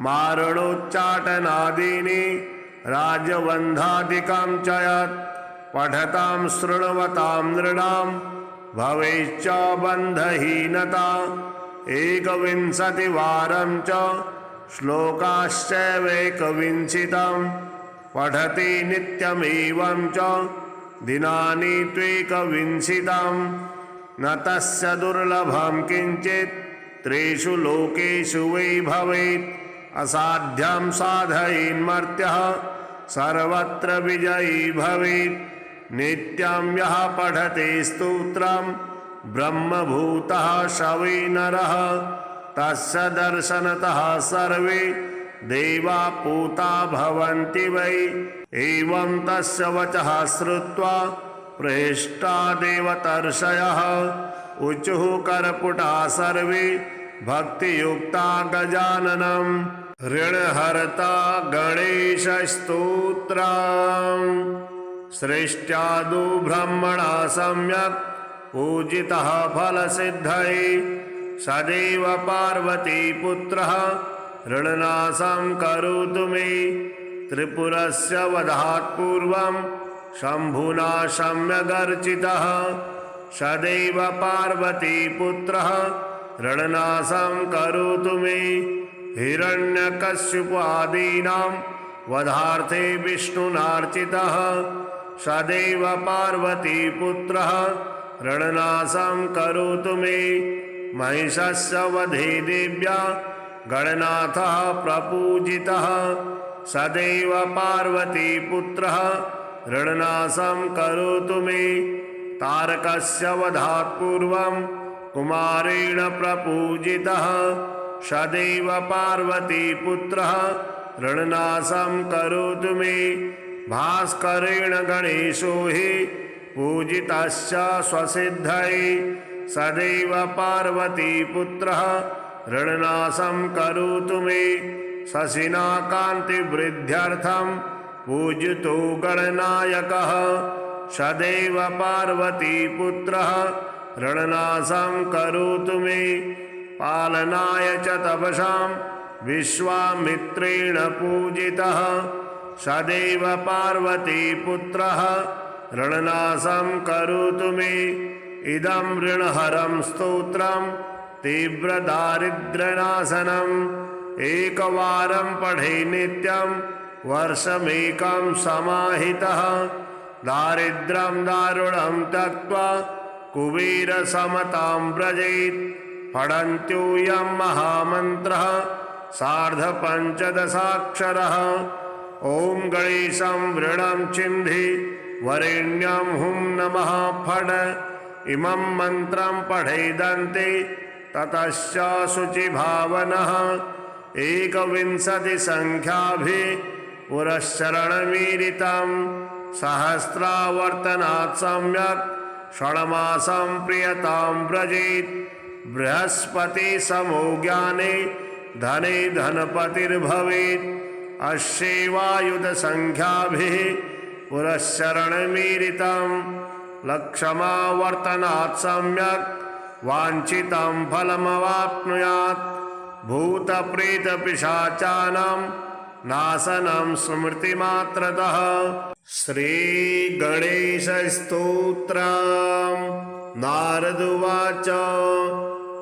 मारणोच्चाटनादीनि राजबन्धादिकं च यत् पठतां शृण्वतां नृणां भवेच्च बन्धहीनता 21वारं च श्लोकाश्चैवेकविंशितं पठति नित्यमेवं च दिनानि त्वेकविंशितं न तस्य दुर्लभं किञ्चित् त्रिषु लोकेषु वै भवेत् असाध्यं साधयेन्मर्त्यः सर्वत्र विजयी भवेत् नित्यं यः पठते स्तोत्रं ब्रह्मभूतः स वै नरः तस्य दर्शनतः सर्वे देवा पूता भवन्ति वै एवं तस्य वचः श्रुत्वा प्रहिष्टा देवतर्षयः ऊचुः करपुटा सर्वे भक्तियुक्ता गजाननं ऋणहर्ता गणेशस्तोत्रम् सृष्ट्यादौ ब्रह्मणा सम्यक् पूजितः फलसिद्धये सदैव पार्वतीपुत्रः ऋणनाशं करोतु मे त्रिपुरस्य वधात् पूर्वं शम्भुना सम्यगर्चितः सदैव पार्वतीपुत्रः ऋणनाशं करोतु मे हिरण्यकश्यपादीनां वधार्थे विष्णुनार्चितः सदैव पार्वतीपुत्रः ऋणनाशं करोतु मे महिषस्य वधे देव्या गणनाथः प्रपूजितः सदैव पार्वतीपुत्रः ऋणनाशं करोतु मे तारकस्य वधात् पूर्वं कुमारेण प्रपूजितः सदैव पार्वतीपुत्रः ऋणनाशं करोतु मे भास्करेण गणेशो हि पूजितश्च स्वसिद्धये सदैव पार्वतीपुत्रः ऋणनाशं करोतु मे शशिना कान्तिवृद्ध्यर्थं पूजितो गणनायकः सदैव पार्वतीपुत्रः ऋणनाशं करोतु मे पालनाय च तपसां विश्वामित्रेण पूजितः सदैव पार्वतीपुत्रः ऋणनाशं करोतु मे इदं ऋणहरं स्तोत्रं तीव्रदारिद्र्यनाशनम् एकवारं पठे नित्यं वर्षमेकं समाहितः दारिद्र्यं दारुणं त्यक्त्वा कुबेरसमतां व्रजेत् पठन्त्योऽयं महामन्त्रः सार्धपञ्चदशाक्षरः ॐ गणेशं वृणं छिन्धि वरेण्यं हुं नमः फट् इमं मन्त्रं पठेदन्ते ततश्च शुचिभावनः 21 संख्याभिः पुरश्चरणमीरितं सहस्रावर्तनात् सम्यक् षण्मासं प्रियतां व्रजेत् बृहस्पति समो ज्ञाने धने धनपतिर्भवेत् अश्यैवायुध संख्याभिः पुरश्चरणमीरितं लक्षमावर्तनात् सम्यक् वाञ्छितं फलमवाप्नुयात् भूतप्रेतपिशाचानां नाशनं स्मृतिमात्रतः श्रीगणेशस्तोत्रम् नारद उवाच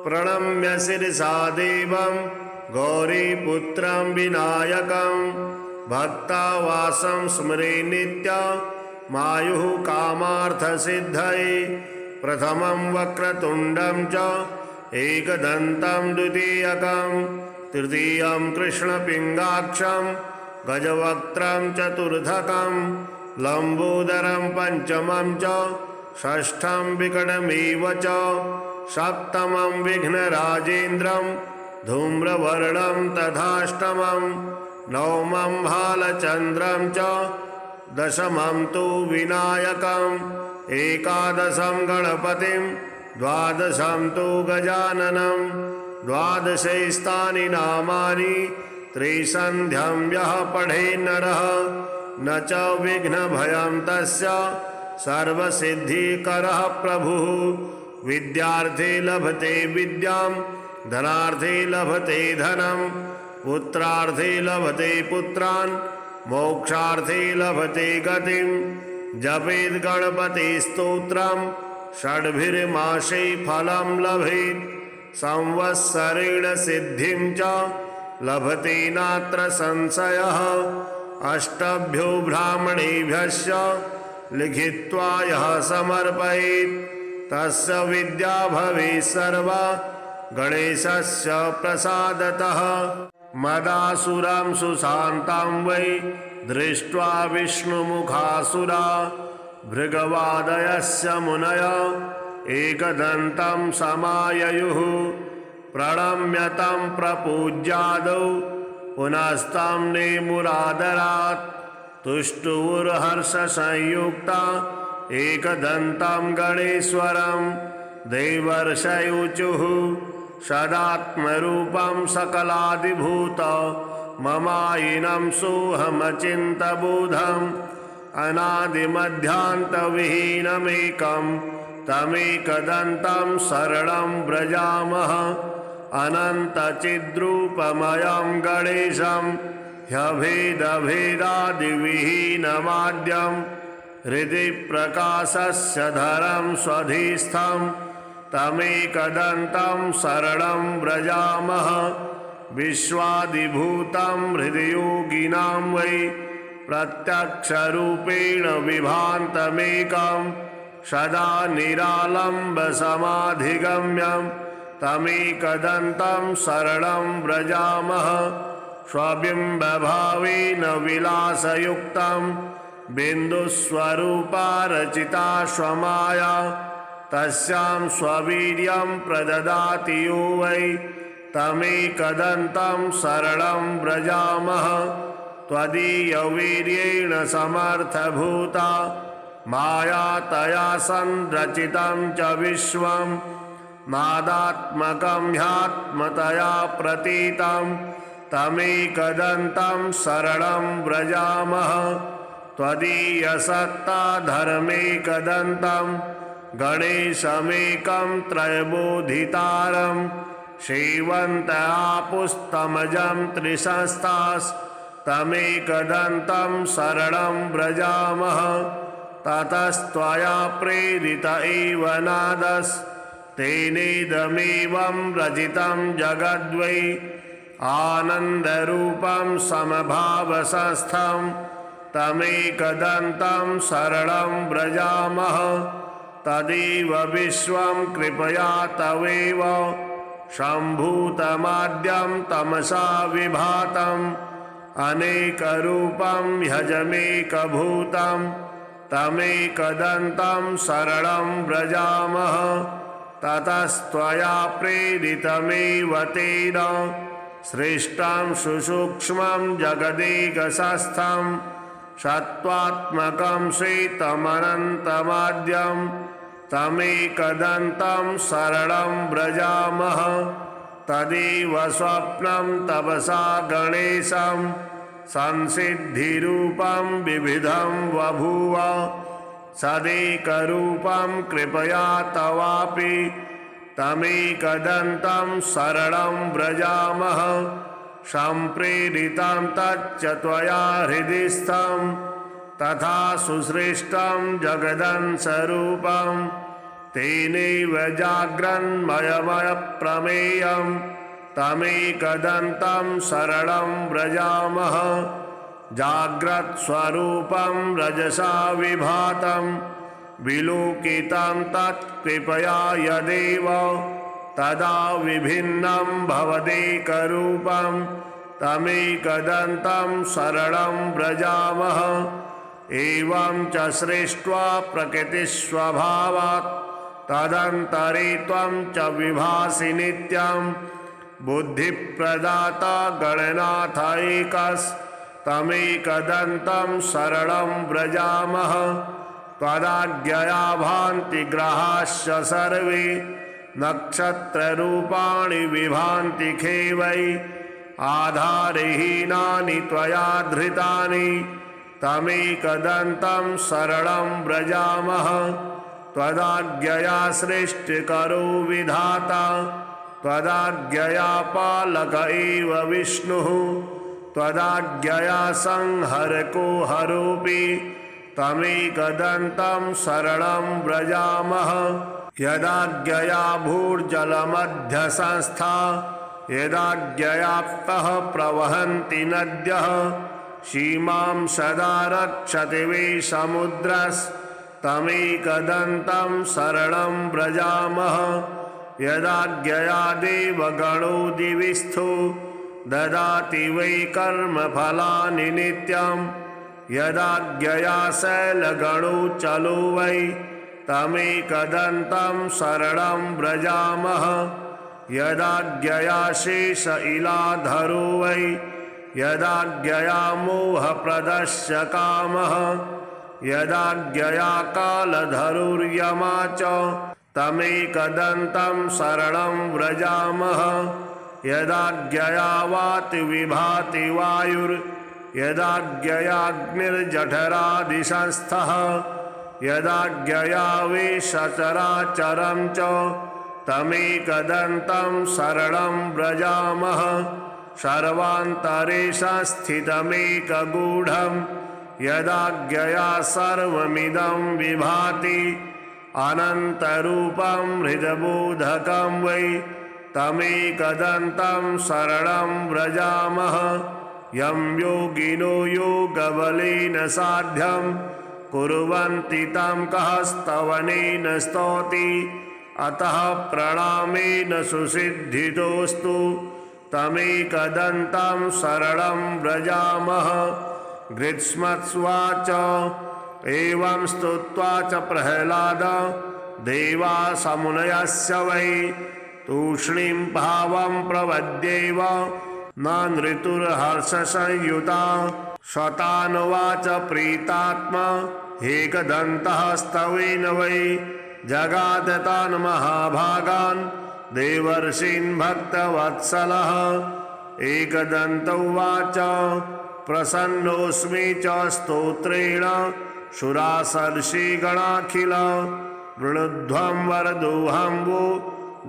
प्रणम्य शिरसा देवं गौरीपुत्रं विनायकं भक्तावासं स्मरे नित्यमायुः कामार्थसिद्धये प्रथमं वक्रतुण्डं च एकदन्तं द्वितीयकं तृतीयं कृष्णपिङ्गाक्षं गजवक्त्रं चतुर्थकं लम्बोदरं पञ्चमं च षष्ठं विकटमेव च सप्तमं विघ्नराजेन्द्रं धूम्रवर्णं तथाष्टमं नवमं भालचन्द्रं च दशमं तु विनायकम् एकादशं गणपतिं द्वादशं तु गजाननं द्वादशैस्तानि नामानि त्रिसन्ध्यं यः पठे नरः न च विघ्नभयं तस्य सर्वसिद्धिकरः प्रभुः। विद्यार्थे लभते विद्यां धनार्थे लभते धनं पुत्रार्थे लभते पुत्रान् मोक्षार्थे लभते गतिं। जपेत् गणपति स्तोत्रं षड्भिर्मासे फलं लभेत् संवत्सरेण सिद्धिं च लभते नात्र संशयः। अष्टभ्यो ब्राह्मणेभ्यश्च लिखित्वा यः समर्पयेत् तस्य विद्या भवेत् सर्वा गणेशस्य प्रसादतः। मदासुरां सुशान्तां वै दृष्ट्वा विष्णुमुखासुरा भृगवादयस्य मुनय एकदन्तं समाययुः। प्रणम्य तं प्रपूज्यादौ पुनस्तं नेमुरादरात् तुष्टुर्हर्षसंयुक्ता एकदन्तं गणेश्वरं। देवर्षयुचुः सदात्मरूपं सकलादिभूत ममायिनं सोऽहमचिन्तबोधम् अनादिमध्यान्तविहीनमेकं तमेकदन्तं शरणं व्रजामः। अनन्तचिद्रूपमयं गणेशं ह्यभेदभेदादिविहीनमाद्यं हृदि प्रकाशस्य धरं स्वधिस्थं तमेकदन्तं शरणं व्रजामः। विश्वादिभूतं हृदयोगिनां वै प्रत्यक्षरूपेण विभान्तमेकं सदा निरालम्बसमाधिगम्यं तमेकदन्तं शरणं व्रजामः। स्वबिम्बभावेन विलासयुक्तं बिन्दुस्वरूपा रचिता स्वमाया तस्यां स्ववीर्यं प्रददाति यो वै तमेकदन्तं शरणं व्रजामः। त्वदीयवीर्येण समर्थभूता माया तया संरचितं च विश्वं नादात्मकं ह्यात्मतया प्रतीतं तमेकदन्तं शरणं व्रजामः। त्वदीयसत्ता धर्मेकदन्तं गणेशमेकं त्रयबोधितारं सेवन्तयापुस्तमजं त्रिसंस्थास्तमेकदन्तं शरणं व्रजामः। ततस्त्वया प्रेरित एव नादस्तेनेदमेवं रचितं जगद्वै आनन्दरूपं समभावसंस्थं तमेकदन्तं शरणं व्रजामः। तदेव विश्वं कृपया तवेव सम्भूतमाद्यं तमसा विभातम् अनेकरूपं ह्यजमेकभूतं तमेकदन्तं शरणं व्रजामः। ततस्त्वया प्रेरितमेव तेन सृष्टं सुसूक्ष्मं जगदेकशस्थं सत्त्वात्मकं श्वेतमनन्तमाद्यं तमेकदन्तं शरणं व्रजामः। तदेव स्वप्नं तपसा गणेशं संसिद्धिरूपं विविधं बभूव सदेकरूपं कृपया तवापि तमेकदन्तं शरणं व्रजामः। सम्प्रेरितं तच्च त्वया हृदिस्थं तथा सुसृष्टं जगदंशरूपं तेनैव जाग्रन्मयमयप्रमेयं तमेकदन्तं शरणं व्रजामः। जाग्रत्स्वरूपं रजसा विभातं विलोकितं तत्कृपया यदेव तदा विभिन्नं भवदेकरूपं तमेकदन्तं शरणं व्रजामः। एवं च सृष्ट्वा प्रकृतिस्वभावात् तदन्तरे त्वं च विभासि नित्यं बुद्धिप्रदाता गणनाथ एकस्तमेकदन्तं शरणं व्रजामः। त्वदाज्ञया भान्ति ग्रहाश्च सर्वे नक्षत्ररूपाणि विभान्ति खे वै आधारहीनानि त्वया धृतानि तमेकदन्तं शरणं व्रजामः त्वदाज्ञया सृष्टिकरो विधाता त्वदाज्ञया पालक एव विष्णुः त्वदाज्ञया संहरको हरोऽपि तमेकदन्तं शरणं व्रजामः यदाज्ञया भूर्जलमध्यसंस्था यदाज्ञयाप्तः प्रवहन्ति नद्यः सीमां सदा रक्षति वै समुद्रस्तमेकदन्तं शरणं व्रजामः यदाज्ञया देवगणो दिविस्थो ददाति वै कर्मफलानि नित्यं यदाज्ञया शैलगणो चलो वै तमेकदन्तं शरणं व्रजामः यदाज्ञया शेष इलाधरो वै यदाज्ञया मोहप्रदस्य कामः यदाज्ञया कालधरुर्यमा च तमेकदन्तं शरणं व्रजामः यदाज्ञया वाति विभाति वायुर्यदाज्ञयाग्निर्जठरादिशंस्थः यदाज्ञया वेशचराचरं च तमेकदन्तं शरणं व्रजामः सर्वान्तरे संस्थितमेकगूढं यदाज्ञया सर्वमिदं विभाति अनन्तरूपं हृदबोधकं वै तमेकदन्तं शरणं व्रजामः यं योगिनो योगबलेन साध्यं कुर्वन्ति तं कः स्तवनेन स्तौति अतः प्रणामेन सुसिद्धितोऽस्तु तमेकदन्तं शरणं व्रजामः गृत्स्मत्स्वाच एवं स्तुत्वा च प्रह्लाद देवासमुनयस्य वै तूष्णीं भावं प्रवद्येव न नृतुर्हर्षसंयुता शतानुवाच प्रीतात्मा एकदन्तः स्तवेन वै जगाद तान् महाभागान् देवर्षीन् भक्तवत्सलः एकदन्त उवाच प्रसन्नोऽस्मि च स्तोत्रेण शुरासर्षिगणाखिल वृणुध्वं वरदोऽहं वो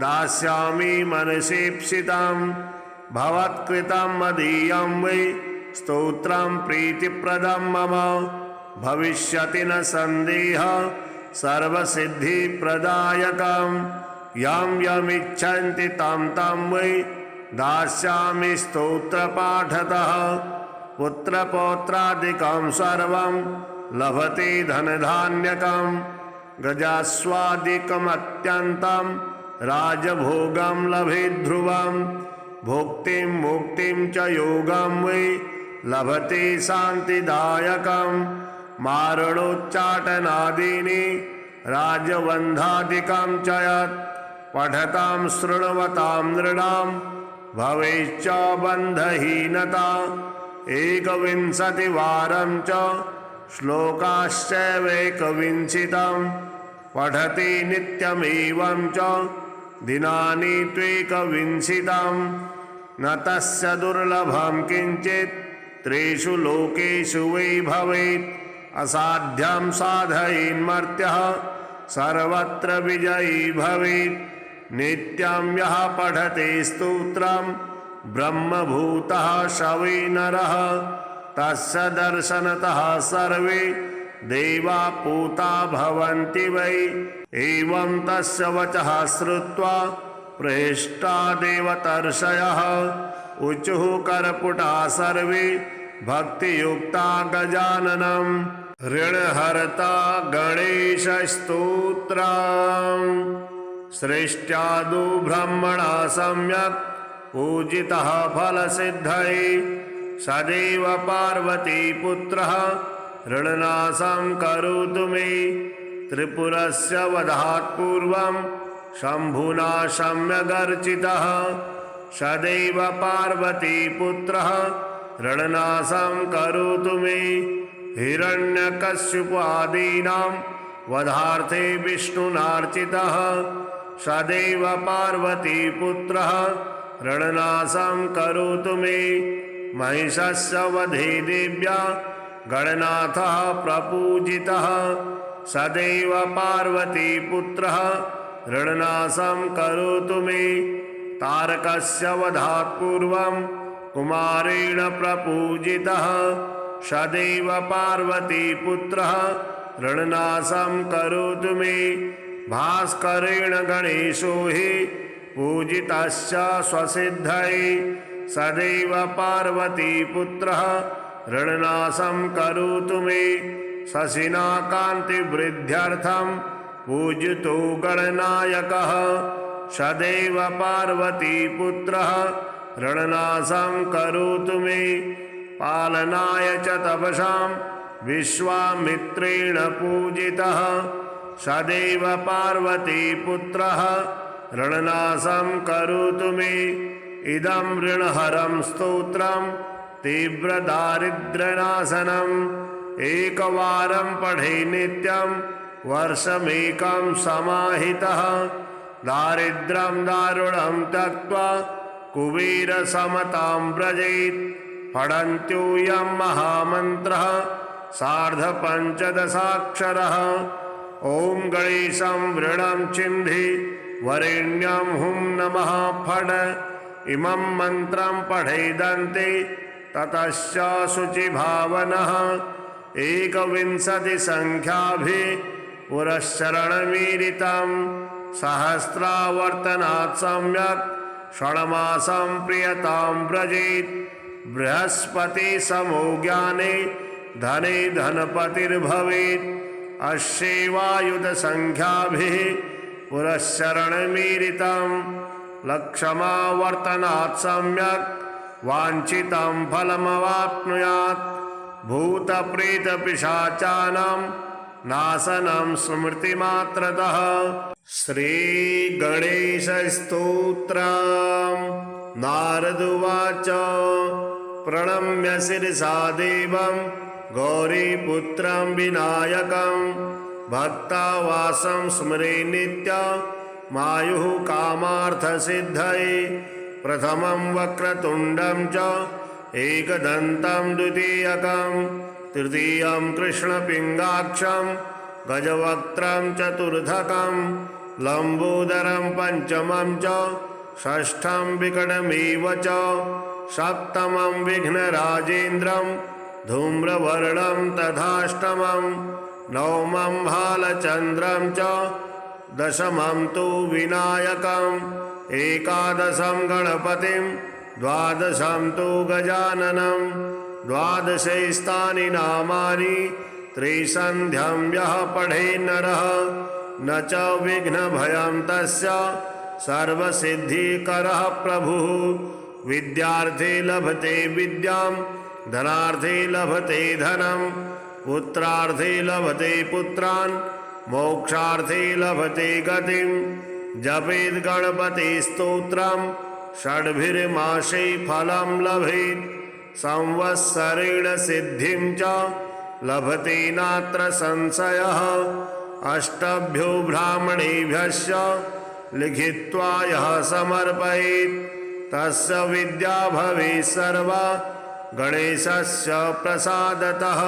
दास्यामि मनसीप्सितं भवत्कृतं मदीयं वै स्तोत्रं प्रीतिप्रदं मम भविष्यति न सन्देह सर्वसिद्धिप्रदायकं यं यमिच्छन्ति तं तं वै दास्यामि स्तोत्रपाठतः पुत्रपौत्रादिकं सर्वं लभते धनधान्यकं गजास्वादिकमत्यन्तं राजभोगं लभेत् ध्रुवं भुक्तिं मुक्तिं च योगं वै लभते शान्तिदायकं मारणोच्चाटनादीनि राजबन्धादिकं च यत् पठतां शृण्वतां नृणां भवेच्च बन्धहीनता एकविंशतिवारं च श्लोकाश्चैवेकविंशतिं पठति नित्यमेवं च दिनानि त्वेकविंशतिं न तस्य दुर्लभं किञ्चित् त्रिषु लोकेषु वै भवेत् असाध्यं साधयेन्मर्त्यः सर्वत्र विजयी भवेत् नित्यं यः पठते स्तोत्रं ब्रह्मभूतः स वै नरः तस्य दर्शनतः सर्वे देवा पूता भवन्ति वै एवं तस्य वचः श्रुत्वा प्रहिष्टा देवतर्षयः ऊचुः करपुटा सर्वे भक्तियुक्ता गजाननं ऋणहर्ता गणेशस्तोत्रम् सृष्ट्यादौ ब्रह्मणा सम्यक् पूजितः फलसिद्धये सदैव पार्वतीपुत्रः ऋणनाशं करोतु मे त्रिपुरस्य वधात् पूर्वं शम्भुना सम्यगर्चितः सदैव पार्वतीपुत्रः ऋणनाशं करोतु मे हिरण्यकश्यपादीनां वधार्थे विष्णुनार्चितः सदैव पार्वतीपुत्रः ऋणनाशं करोतु मे। महिषस्य वधे देव्या गणनाथः प्रपूजितः सदैव पार्वतीपुत्रः ऋणनाशं करोतु मे। तारकस्य वधात् पूर्वं कुमारेण प्रपूजितः सदैव पार्वतीपुत्रः ऋणनाशं करोतु मे। भास्करेण गणेशो हि पूजितश्च स्वसिद्धये सदैव पार्वतीपुत्रः ऋणनाशं करोतु मे। शशिना कान्तिवृद्ध्यर्थं पूजितो गणनायकः सदैव पार्वतीपुत्रः ऋणनाशं करोतु मे। पालनाय च तपसां विश्वामित्रेण पूजितः सदैव पार्वतीपुत्रः ऋणनाशं करोतु मे। इदं ऋणहरं स्तोत्रं तीव्रदारिद्र्यनाशनम् एकवारं पठे नित्यं वर्षमेकं समाहितः दारिद्र्यं दारुणं त्यक्त्वा कुबेरसमतां व्रजेत्। पठन्त्योऽयं महामन्त्रः सार्धपञ्चदशाक्षरः। ॐ गणेशं वृणं छिन्धि वरेण्यं हुं नमः फट्। इमं मन्त्रं पठेदन्ते ततश्च शुचिभावनः 21संख्याभिः पुरश्चरणमीरितं सहस्रावर्तनात् सम्यक् षण्मासं प्रियतां व्रजेत्। बृहस्पति समो ज्ञाने धने धनपतिर्भवेत्। अश्यैवायुधसंख्याभिः पुरश्चरणमीरितं लक्षमावर्तनात् सम्यक् वाञ्छितं फलमवाप्नुयात्। भूतप्रेतपिशाचानां नाशनं स्मृतिमात्रतः। श्रीगणेशस्तोत्रम्। नारद उवाच प्रणम्य शिरसा देवं गौरीपुत्रं विनायकं भक्तावासं स्मरे नित्यमायुः कामार्थसिद्धये। प्रथमं वक्रतुण्डं च एकदन्तं द्वितीयकं तृतीयं कृष्णपिङ्गाक्षं गजवक्त्रं चतुर्थकं लम्बोदरं पञ्चमं च षष्ठं विकटमेव च सप्तमं विघ्नराजेन्द्रं धूम्रवर्णं तथाष्टमं नवमं भालचन्द्रं च दशमं तु विनायकम् एकादशं गणपतिं द्वादशं तु गजाननं द्वादशैस्तानि नामानि त्रिसन्ध्यं यः पठेन्नरः न च विघ्नभयं तस्य सर्वसिद्धिकरः प्रभुः। विद्यार्थे लभते विद्यां धनार्थे लभते धनं पुत्रार्थे लभते पुत्रान् मोक्षार्थे लभते गतिं। जपेत् गणपति स्तोत्रं षड्भिर्मासे फलं लभेत्। संवत्सरेण सिद्धिं च लभते नात्र संशयः। अष्टभ्यो ब्राह्मणेभ्यश्च लिखित्वा यः समर्पयेत् तस्य विद्या भवेत् सर्वा गणेशस्य प्रसादतः।